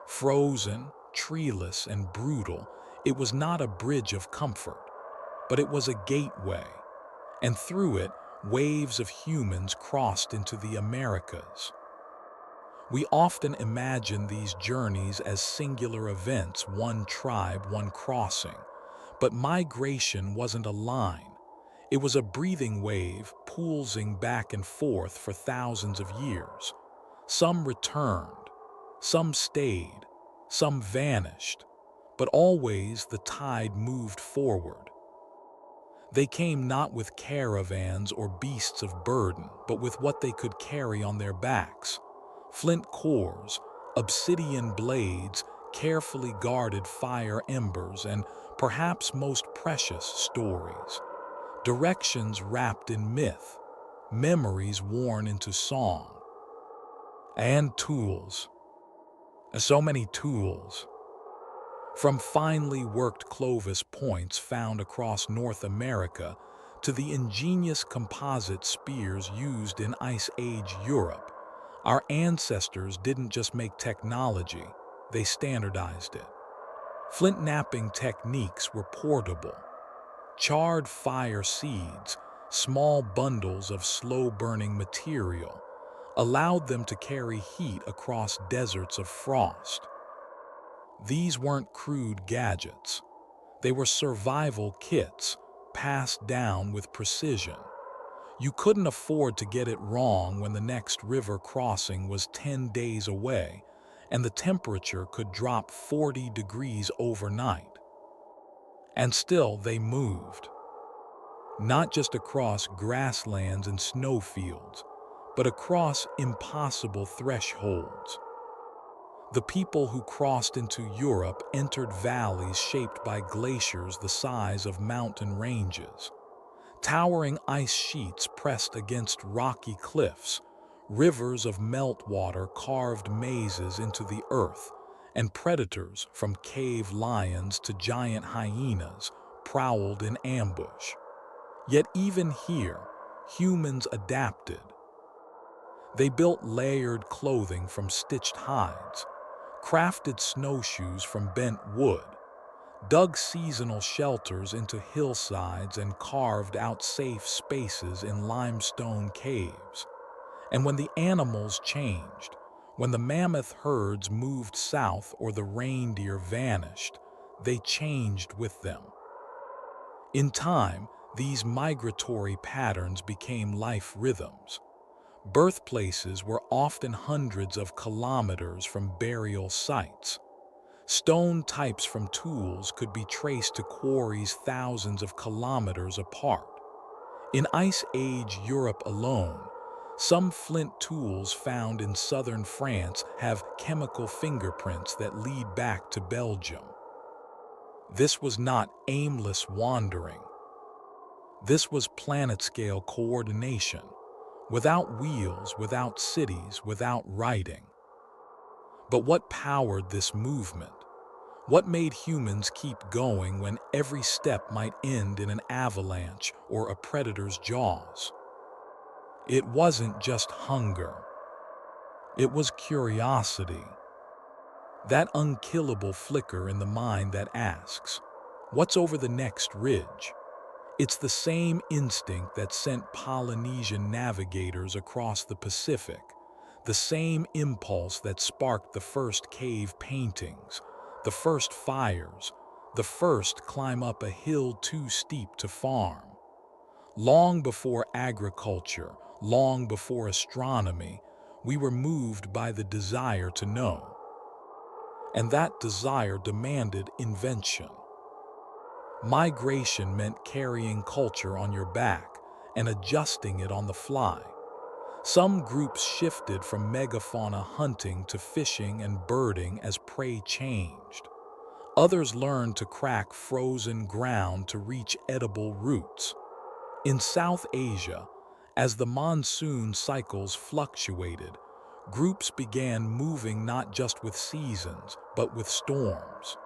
Frozen, treeless, and brutal, it was not a bridge of comfort, but it was a gateway, and through it, waves of humans crossed into the Americas. We often imagine these journeys as singular events: one tribe, one crossing. But migration wasn't a line. It was a breathing wave, pulsing back and forth for thousands of years. Some returned, some stayed, some vanished, but always the tide moved forward. They came not with caravans or beasts of burden, but with what they could carry on their backs: flint cores, obsidian blades, carefully guarded fire embers, and perhaps most precious, stories. Directions wrapped in myth, memories worn into song. And tools. So many tools. From finely worked Clovis points found across North America to the ingenious composite spears used in Ice Age Europe, our ancestors didn't just make technology, they standardized it. Flint knapping techniques were portable. Charred fire seeds, small bundles of slow-burning material, allowed them to carry heat across deserts of frost. These weren't crude gadgets. They were survival kits, passed down with precision. You couldn't afford to get it wrong when the next river crossing was 10 days away, and the temperature could drop 40 degrees overnight. And still they moved. Not just across grasslands and snowfields, but across impossible thresholds. The people who crossed into Europe entered valleys shaped by glaciers the size of mountain ranges. Towering ice sheets pressed against rocky cliffs, rivers of meltwater carved mazes into the earth, and predators from cave lions to giant hyenas prowled in ambush. Yet even here, humans adapted. They built layered clothing from stitched hides, crafted snowshoes from bent wood, dug seasonal shelters into hillsides, and carved out safe spaces in limestone caves. And when the animals changed, when the mammoth herds moved south or the reindeer vanished, they changed with them. In time, these migratory patterns became life rhythms. Birthplaces were often hundreds of kilometers from burial sites. Stone types from tools could be traced to quarries thousands of kilometers apart. In Ice Age Europe alone, some flint tools found in southern France have chemical fingerprints that lead back to Belgium. This was not aimless wandering. This was planet-scale coordination, without wheels, without cities, without writing. But what powered this movement? What made humans keep going when every step might end in an avalanche or a predator's jaws? It wasn't just hunger. It was curiosity. That unkillable flicker in the mind that asks, what's over the next ridge? It's the same instinct that sent Polynesian navigators across the Pacific, the same impulse that sparked the first cave paintings, the first fires, the first climb up a hill too steep to farm. Long before agriculture, long before astronomy, we were moved by the desire to know. And that desire demanded invention. Migration meant carrying culture on your back and adjusting it on the fly. Some groups shifted from megafauna hunting to fishing and birding as prey changed. Others learned to crack frozen ground to reach edible roots. In South Asia, as the monsoon cycles fluctuated, groups began moving not just with seasons, but with storms.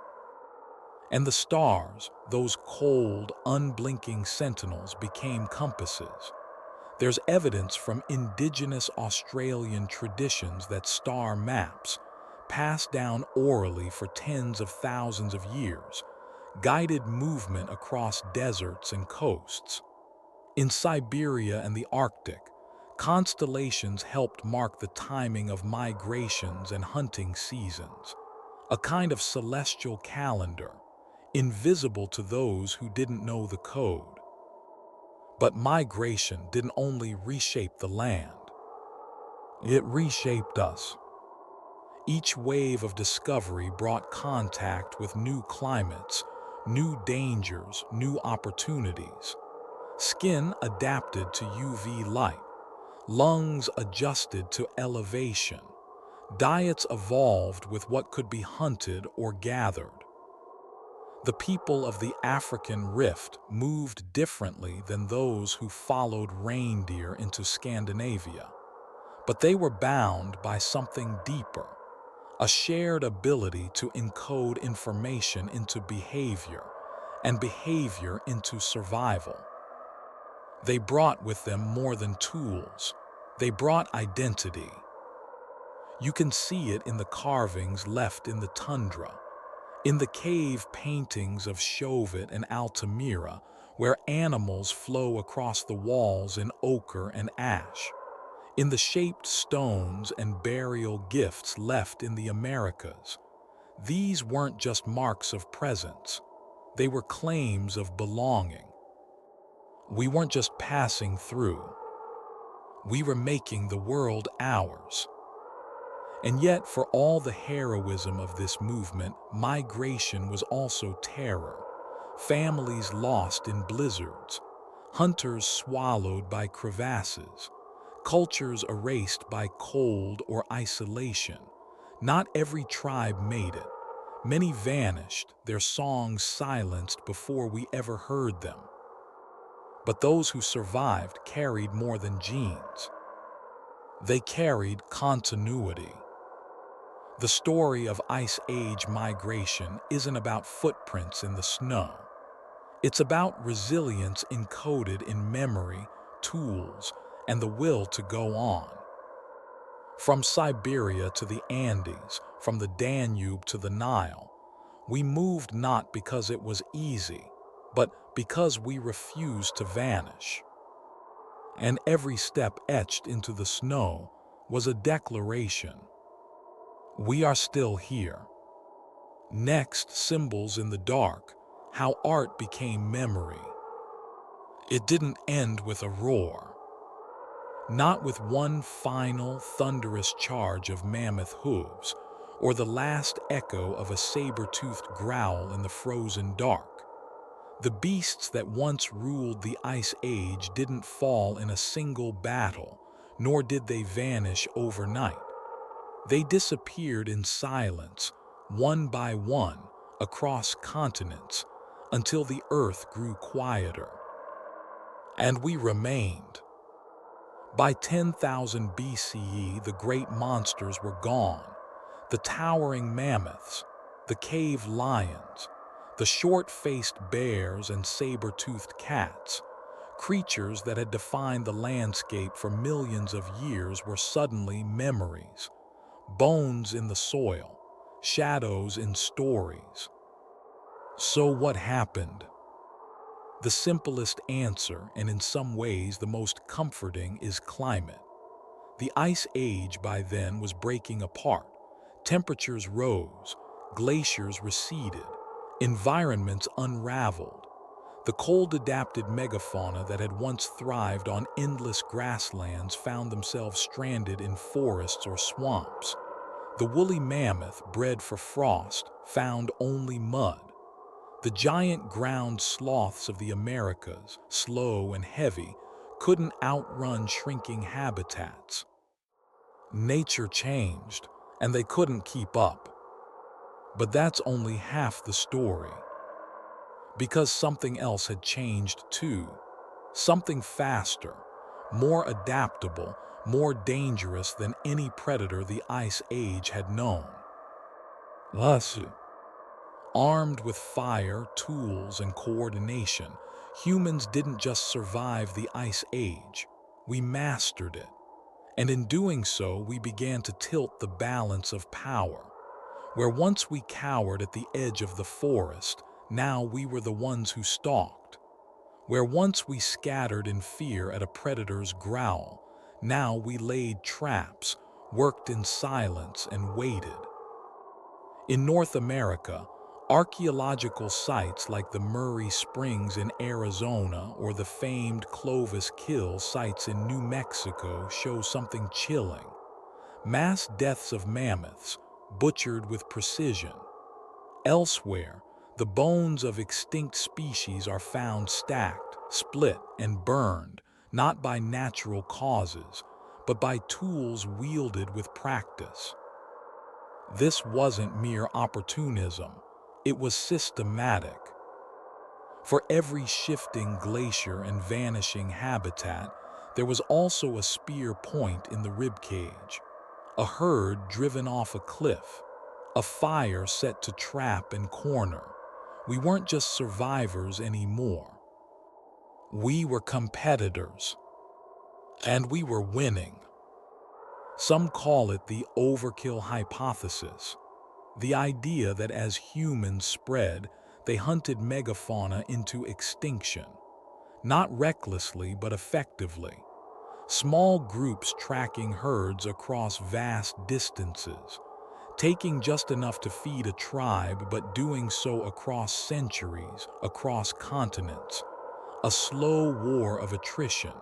And the stars, those cold, unblinking sentinels, became compasses. There's evidence from indigenous Australian traditions that star maps, passed down orally for tens of thousands of years, guided movement across deserts and coasts. In Siberia and the Arctic, constellations helped mark the timing of migrations and hunting seasons, a kind of celestial calendar, invisible to those who didn't know the code. But migration didn't only reshape the land, it reshaped us. Each wave of discovery brought contact with new climates, new dangers, new opportunities. Skin adapted to UV light, lungs adjusted to elevation, diets evolved with what could be hunted or gathered. The people of the African Rift moved differently than those who followed reindeer into Scandinavia, but they were bound by something deeper, a shared ability to encode information into behavior, and behavior into survival. They brought with them more than tools. They brought identity. You can see it in the carvings left in the tundra, in the cave paintings of Chauvet and Altamira, where animals flow across the walls in ochre and ash, in the shaped stones and burial gifts left in the Americas. These weren't just marks of presence. They were claims of belonging. We weren't just passing through. We were making the world ours. And yet, for all the heroism of this movement, migration was also terror. Families lost in blizzards, hunters swallowed by crevasses, cultures erased by cold or isolation. Not every tribe made it. Many vanished, their songs silenced before we ever heard them. But those who survived carried more than genes. They carried continuity. The story of Ice Age migration isn't about footprints in the snow. It's about resilience encoded in memory, tools, and the will to go on. From Siberia to the Andes, from the Danube to the Nile, we moved not because it was easy, but because we refused to vanish. And every step etched into the snow was a declaration. We are still here. Next, symbols in the dark, how art became memory. It didn't end with a roar. Not with one final, thunderous charge of mammoth hooves, or the last echo of a saber-toothed growl in the frozen dark. The beasts that once ruled the Ice Age didn't fall in a single battle, nor did they vanish overnight. They disappeared in silence, one by one, across continents, until the earth grew quieter. And we remained. By 10,000 BCE, the great monsters were gone. The towering mammoths, the cave lions, the short-faced bears and saber-toothed cats, creatures that had defined the landscape for millions of years, were suddenly memories. Bones in the soil, shadows in stories. So what happened? The simplest answer, and in some ways the most comforting, is climate. The Ice Age by then was breaking apart. Temperatures rose, glaciers receded, environments unraveled. The cold-adapted megafauna that had once thrived on endless grasslands found themselves stranded in forests or swamps. The woolly mammoth, bred for frost, found only mud. The giant ground sloths of the Americas, slow and heavy, couldn't outrun shrinking habitats. Nature changed, and they couldn't keep up. But that's only half the story. Because something else had changed too. Something faster, more adaptable, more dangerous than any predator the Ice Age had known. Thus, armed with fire, tools, and coordination, humans didn't just survive the Ice Age, we mastered it. And in doing so, we began to tilt the balance of power. Where once we cowered at the edge of the forest, now we were the ones who stalked. Where once we scattered in fear at a predator's growl, now we laid traps, worked in silence, and waited. In North America, archaeological sites like the Murray Springs in Arizona or the famed Clovis Kill sites in New Mexico show something chilling. Mass deaths of mammoths, butchered with precision. Elsewhere, the bones of extinct species are found stacked, split, and burned, not by natural causes, but by tools wielded with practice. This wasn't mere opportunism, it was systematic. For every shifting glacier and vanishing habitat, there was also a spear point in the ribcage, a herd driven off a cliff, a fire set to trap and corner. We weren't just survivors anymore. We were competitors, and we were winning. Some call it the overkill hypothesis, the idea that as humans spread, they hunted megafauna into extinction, not recklessly but effectively. Small groups tracking herds across vast distances, taking just enough to feed a tribe, but doing so across centuries, across continents, a slow war of attrition.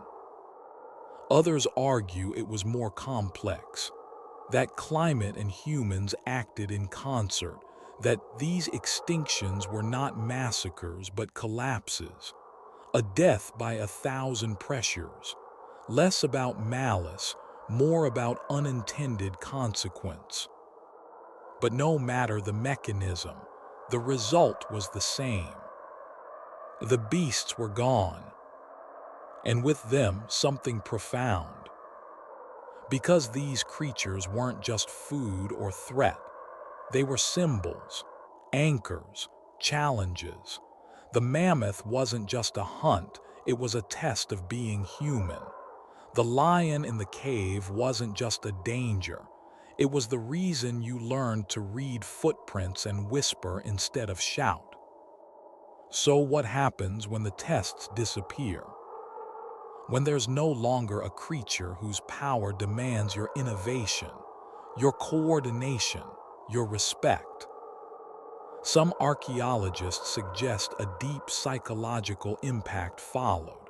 Others argue it was more complex, that climate and humans acted in concert, that these extinctions were not massacres but collapses, a death by 1,000 pressures, less about malice, more about unintended consequence. But no matter the mechanism, the result was the same. The beasts were gone, and with them something profound. Because these creatures weren't just food or threat, they were symbols, anchors, challenges. The mammoth wasn't just a hunt, it was a test of being human. The lion in the cave wasn't just a danger, it was the reason you learned to read footprints and whisper instead of shout. So what happens when the tests disappear? When there's no longer a creature whose power demands your innovation, your coordination, your respect? Some archaeologists suggest a deep psychological impact followed.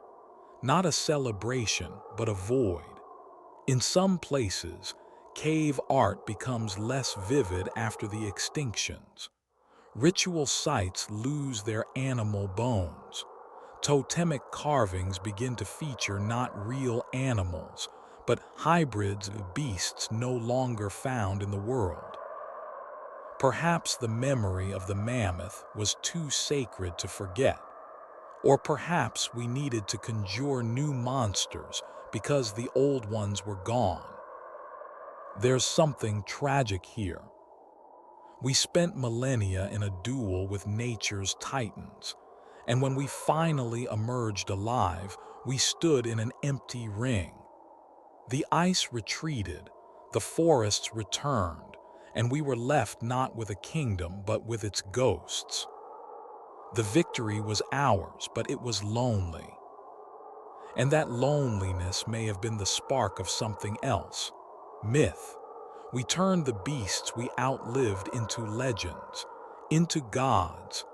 Not a celebration, but a void. In some places, cave art becomes less vivid after the extinctions. Ritual sites lose their animal bones. Totemic carvings begin to feature not real animals, but hybrids of beasts no longer found in the world. Perhaps the memory of the mammoth was too sacred to forget. Or perhaps we needed to conjure new monsters because the old ones were gone. There's something tragic here. We spent millennia in a duel with nature's titans, and when we finally emerged alive, we stood in an empty ring. The ice retreated, the forests returned, and we were left not with a kingdom but with its ghosts. The victory was ours, but it was lonely. And that loneliness may have been the spark of something else. Myth. We turned the beasts we outlived into legends, into gods,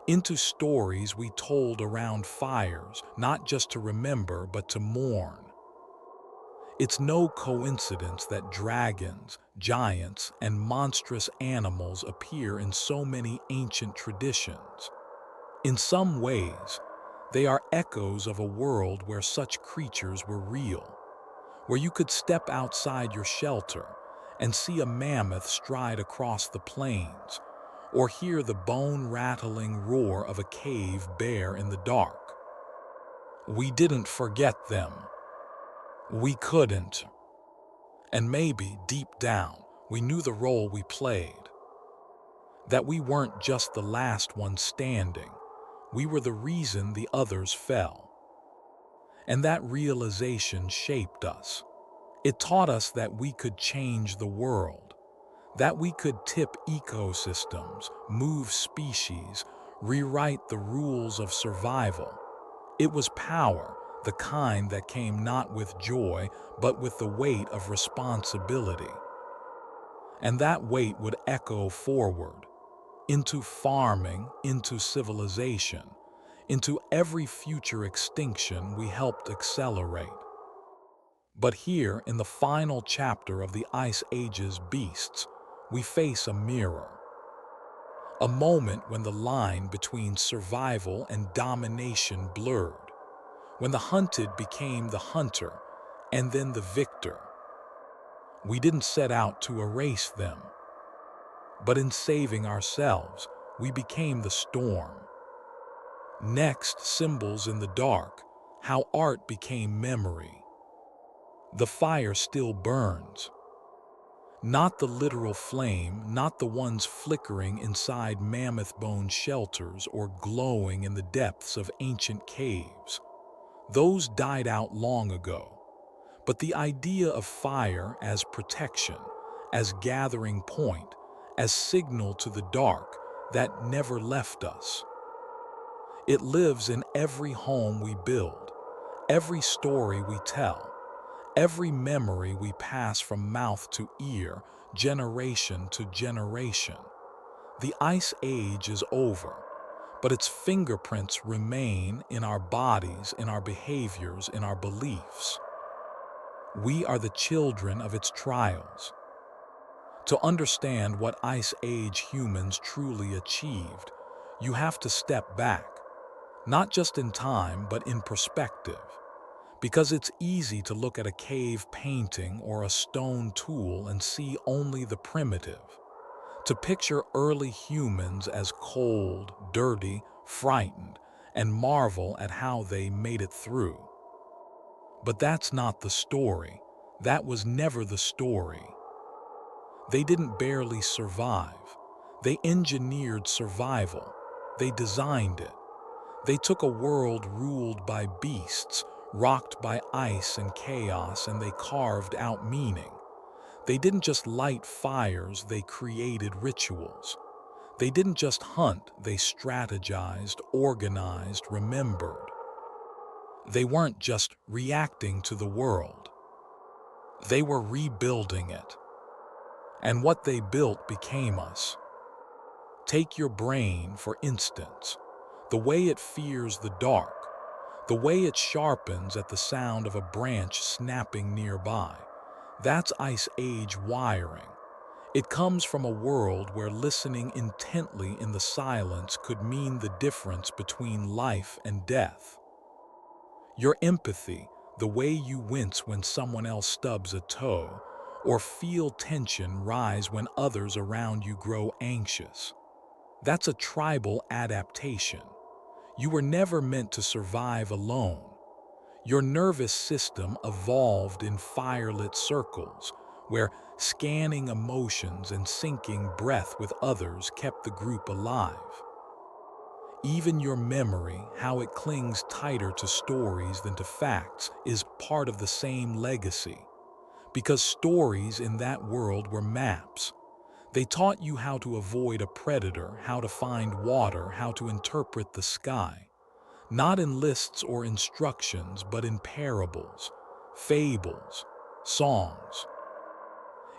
into stories we told around fires, not just to remember but to mourn. It's no coincidence that dragons, giants, and monstrous animals appear in so many ancient traditions. In some ways, they are echoes of a world where such creatures were real, where you could step outside your shelter and see a mammoth stride across the plains, or hear the bone-rattling roar of a cave bear in the dark. We didn't forget them. We couldn't. And maybe, deep down, we knew the role we played. That we weren't just the last one standing. We were the reason the others fell. And that realization shaped us. It taught us that we could change the world, that we could tip ecosystems, move species, rewrite the rules of survival. It was power, the kind that came not with joy, but with the weight of responsibility. And that weight would echo forward, into farming, into civilization, into every future extinction we helped accelerate. But here, in the final chapter of the Ice Age's beasts, we face a mirror. A moment when the line between survival and domination blurred, when the hunted became the hunter, and then the victor. We didn't set out to erase them, but in saving ourselves, we became the storm. Next, symbols in the dark, how art became memory. The fire still burns. Not the literal flame, not the ones flickering inside mammoth bone shelters or glowing in the depths of ancient caves. Those died out long ago. But the idea of fire as protection, as gathering point, as signal to the dark, that never left us. It lives in every home we build, every story we tell, every memory we pass from mouth to ear, generation to generation. The Ice Age is over, but its fingerprints remain in our bodies, in our behaviors, in our beliefs. We are the children of its trials. To understand what Ice Age humans truly achieved, you have to step back, not just in time, but in perspective. Because it's easy to look at a cave painting or a stone tool and see only the primitive, to picture early humans as cold, dirty, frightened, and marvel at how they made it through. But that's not the story. That was never the story. They didn't barely survive. They engineered survival. They designed it. They took a world ruled by beasts, rocked by ice and chaos, and they carved out meaning. They didn't just light fires, they created rituals. They didn't just hunt, they strategized, organized, remembered. They weren't just reacting to the world. They were rebuilding it. And what they built became us. Take your brain, for instance. The way it fears the dark, the way it sharpens at the sound of a branch snapping nearby. That's Ice Age wiring. It comes from a world where listening intently in the silence could mean the difference between life and death. Your empathy, the way you wince when someone else stubs a toe, or feel tension rise when others around you grow anxious. That's a tribal adaptation. You were never meant to survive alone. Your nervous system evolved in firelit circles, where scanning emotions and syncing breath with others kept the group alive. Even your memory, how it clings tighter to stories than to facts, is part of the same legacy. Because stories in that world were maps. They taught you how to avoid a predator, how to find water, how to interpret the sky. Not in lists or instructions, but in parables, fables, songs.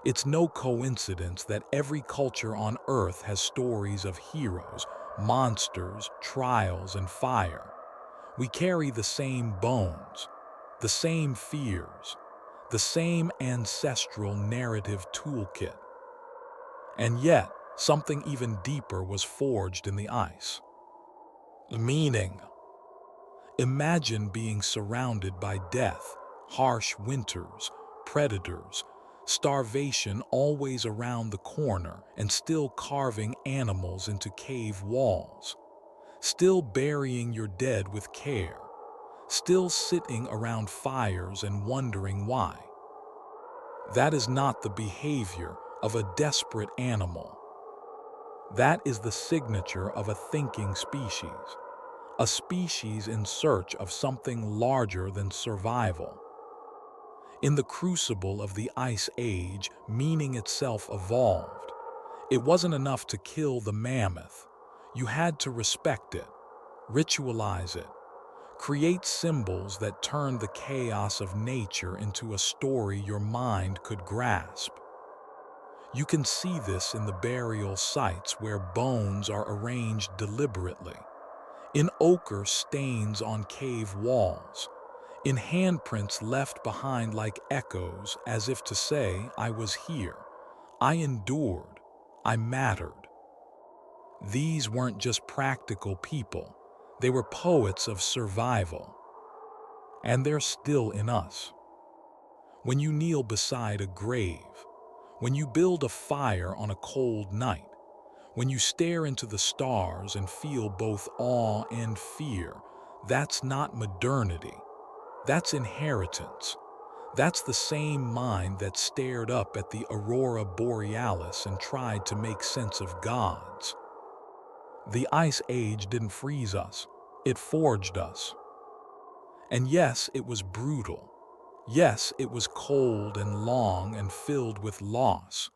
It's no coincidence that every culture on Earth has stories of heroes, monsters, trials, and fire. We carry the same bones, the same fears, the same ancestral narrative toolkit. And yet, something even deeper was forged in the ice. Meaning. Imagine being surrounded by death, harsh winters, predators, starvation always around the corner, and still carving animals into cave walls, still burying your dead with care, still sitting around fires and wondering why. That is not the behavior of a desperate animal. That is the signature of a thinking species. A species in search of something larger than survival. In the crucible of the Ice Age, meaning itself evolved. It wasn't enough to kill the mammoth. You had to respect it, ritualize it, create symbols that turned the chaos of nature into a story your mind could grasp. You can see this in the burial sites where bones are arranged deliberately, in ochre stains on cave walls, in handprints left behind like echoes as if to say, I was here, I endured, I mattered. These weren't just practical people, they were poets of survival. And they're still in us. When you kneel beside a grave, when you build a fire on a cold night, when you stare into the stars and feel both awe and fear, that's not modernity. That's inheritance. That's the same mind that stared up at the aurora borealis and tried to make sense of gods. The Ice Age didn't freeze us. It forged us. And yes, it was brutal. Yes, it was cold and long and filled with loss.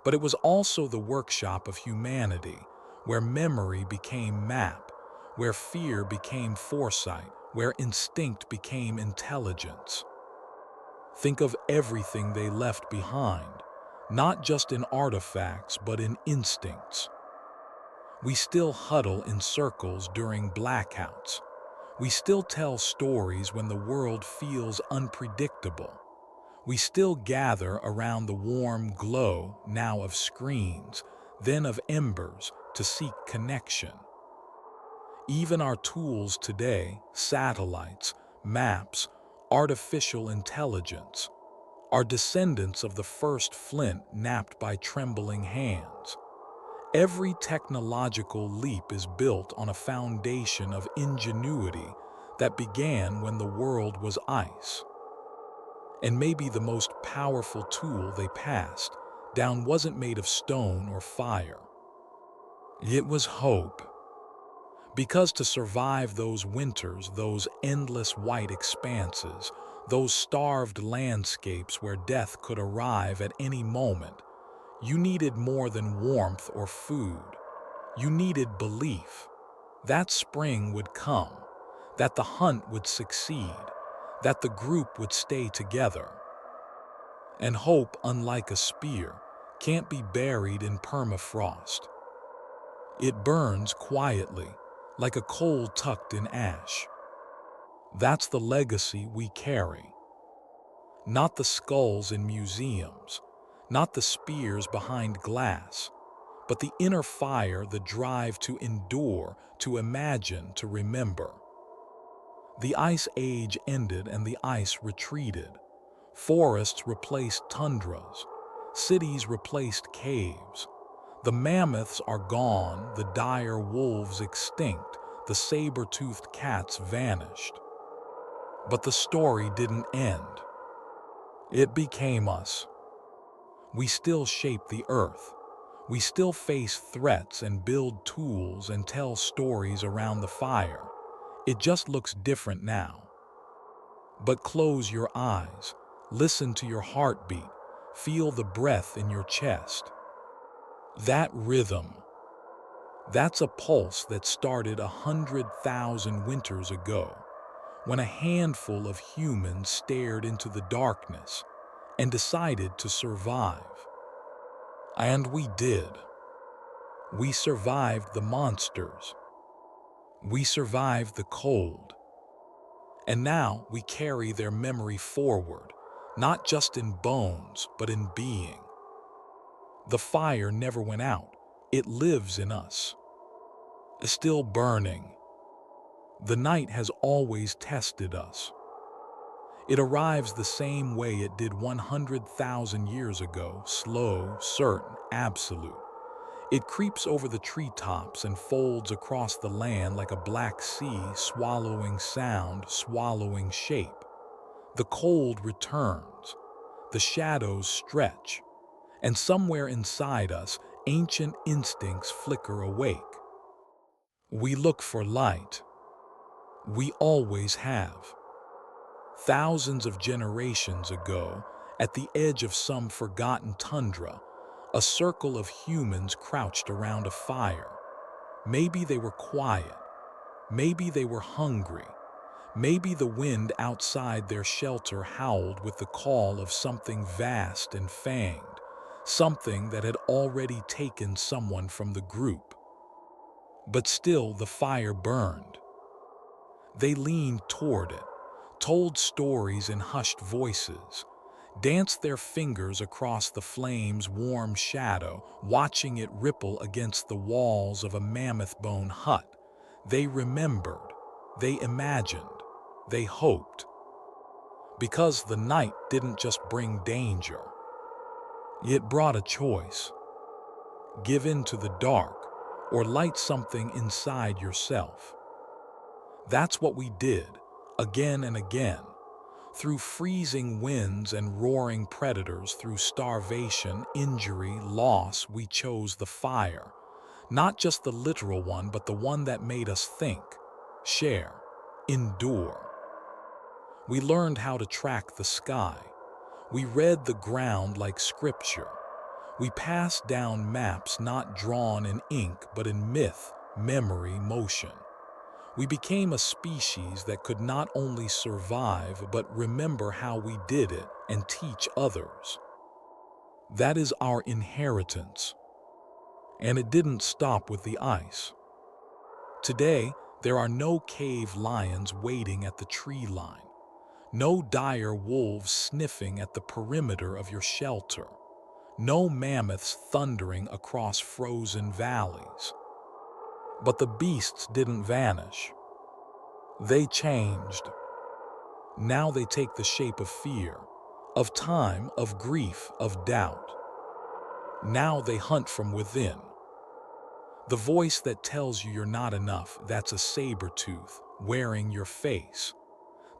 But it was also the workshop of humanity, where memory became map, where fear became foresight, where instinct became intelligence. Think of everything they left behind. not just in artifacts but in instincts. We still huddle in circles during blackouts. We still tell stories when the world feels unpredictable. We still gather around the warm glow, now of screens, then of embers, to seek connection. Even our tools today, satellites, maps, artificial intelligence, are descendants of the first flint knapped by trembling hands. Every technological leap is built on a foundation of ingenuity that began when the world was ice. And maybe the most powerful tool they passed down wasn't made of stone or fire. It was hope. Because to survive those winters, those endless white expanses, those starved landscapes where death could arrive at any moment, you needed more than warmth or food. You needed belief. That spring would come, that the hunt would succeed, that the group would stay together. And hope, unlike a spear, can't be buried in permafrost. It burns quietly, like a coal tucked in ash. That's the legacy we carry. Not the skulls in museums, not the spears behind glass, but the inner fire, the drive to endure, to imagine, to remember. The Ice Age ended and the ice retreated. Forests replaced tundras. Cities replaced caves. The mammoths are gone, the dire wolves extinct, the saber-toothed cats vanished. But the story didn't end. It became us. We still shape the earth. We still face threats and build tools and tell stories around the fire. It just looks different now. But close your eyes, listen to your heartbeat, feel the breath in your chest. That rhythm, that's a pulse that started 100,000 winters ago, when a handful of humans stared into the darkness and decided to survive. And we did. We survived the monsters. We survived the cold. And now we carry their memory forward, not just in bones, but in being. The fire never went out. It lives in us. Still burning. The night has always tested us. It arrives the same way it did 100,000 years ago, slow, certain, absolute. It creeps over the treetops and folds across the land like a black sea, swallowing sound, swallowing shape. The cold returns. The shadows stretch. And somewhere inside us, ancient instincts flicker awake. We look for light. We always have. Thousands of generations ago, at the edge of some forgotten tundra, a circle of humans crouched around a fire. Maybe they were quiet. Maybe they were hungry. Maybe the wind outside their shelter howled with the call of something vast and fanged, something that had already taken someone from the group. But still the fire burned. They leaned toward it, told stories in hushed voices, danced their fingers across the flame's warm shadow, watching it ripple against the walls of a mammoth bone hut. They remembered, they imagined, they hoped. Because the night didn't just bring danger. It brought a choice. Give in to the dark, or light something inside yourself. That's what we did, again and again. Through freezing winds and roaring predators, through starvation, injury, loss, we chose the fire. Not just the literal one, but the one that made us think, share, endure. We learned how to track the sky. We read the ground like scripture. We passed down maps not drawn in ink, but in myth, memory, motion. We became a species that could not only survive, but remember how we did it and teach others. That is our inheritance. And it didn't stop with the ice. Today, there are no cave lions waiting at the tree line, no dire wolves sniffing at the perimeter of your shelter, no mammoths thundering across frozen valleys. But the beasts didn't vanish. They changed. Now they take the shape of fear, of time, of grief, of doubt. Now they hunt from within. The voice that tells you you're not enough, that's a saber-tooth wearing your face.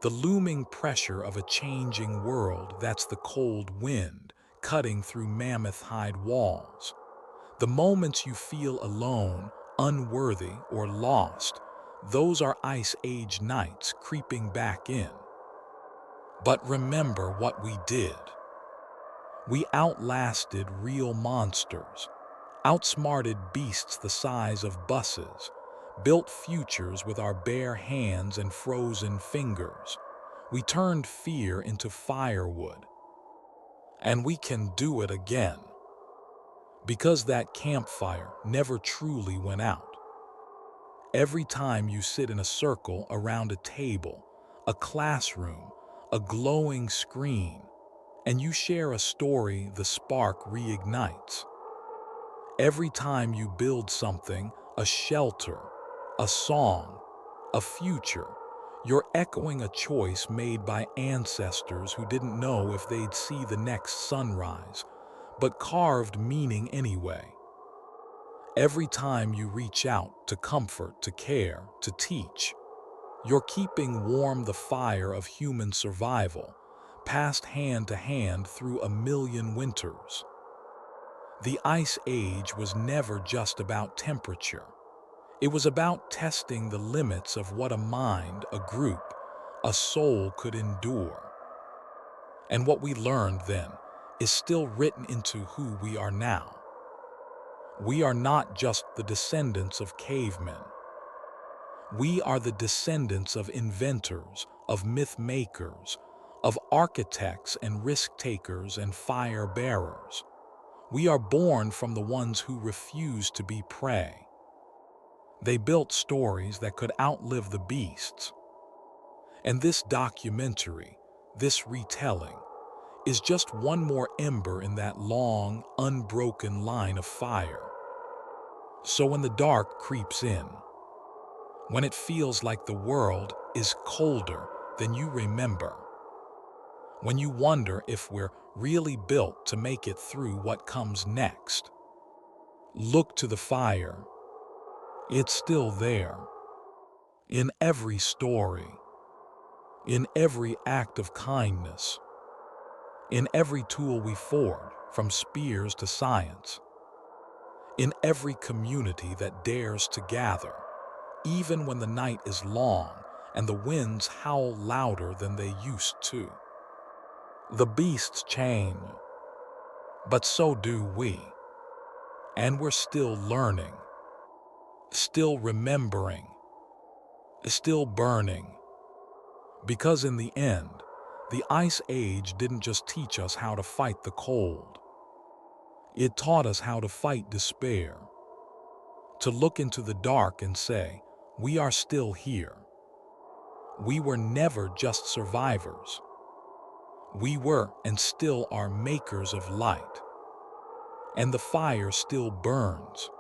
The looming pressure of a changing world, that's the cold wind cutting through mammoth hide walls. The moments you feel alone, unworthy, or lost, those are Ice Age nights creeping back in. But remember what we did. We outlasted real monsters, outsmarted beasts the size of buses, built futures with our bare hands and frozen fingers. We turned fear into firewood. And we can do it again. Because that campfire never truly went out. Every time you sit in a circle around a table, a classroom, a glowing screen, and you share a story the spark reignites. Every time you build something, a shelter, a song, a future, you're echoing a choice made by ancestors who didn't know if they'd see the next sunrise, but carved meaning anyway. Every time you reach out to comfort, to care, to teach, you're keeping warm the fire of human survival, passed hand to hand through a million winters. The Ice Age was never just about temperature. It was about testing the limits of what a mind, a group, a soul could endure. And what we learned then is still written into who we are now. We are not just the descendants of cavemen. We are the descendants of inventors, of myth makers, of architects and risk takers and fire bearers. We are born from the ones who refused to be prey. They built stories that could outlive the beasts. And this documentary, this retelling, is just one more ember in that long, unbroken line of fire. So when the dark creeps in, when it feels like the world is colder than you remember, when you wonder if we're really built to make it through what comes next, look to the fire. It's still there. In every story, in every act of kindness, in every tool we forge, from spears to science, in every community that dares to gather, even when the night is long and the winds howl louder than they used to. The beasts change, but so do we. And we're still learning, still remembering, still burning. Because in the end, the Ice Age didn't just teach us how to fight the cold. It taught us how to fight despair, to look into the dark and say, we are still here. We were never just survivors. We were and still are makers of light. And the fire still burns,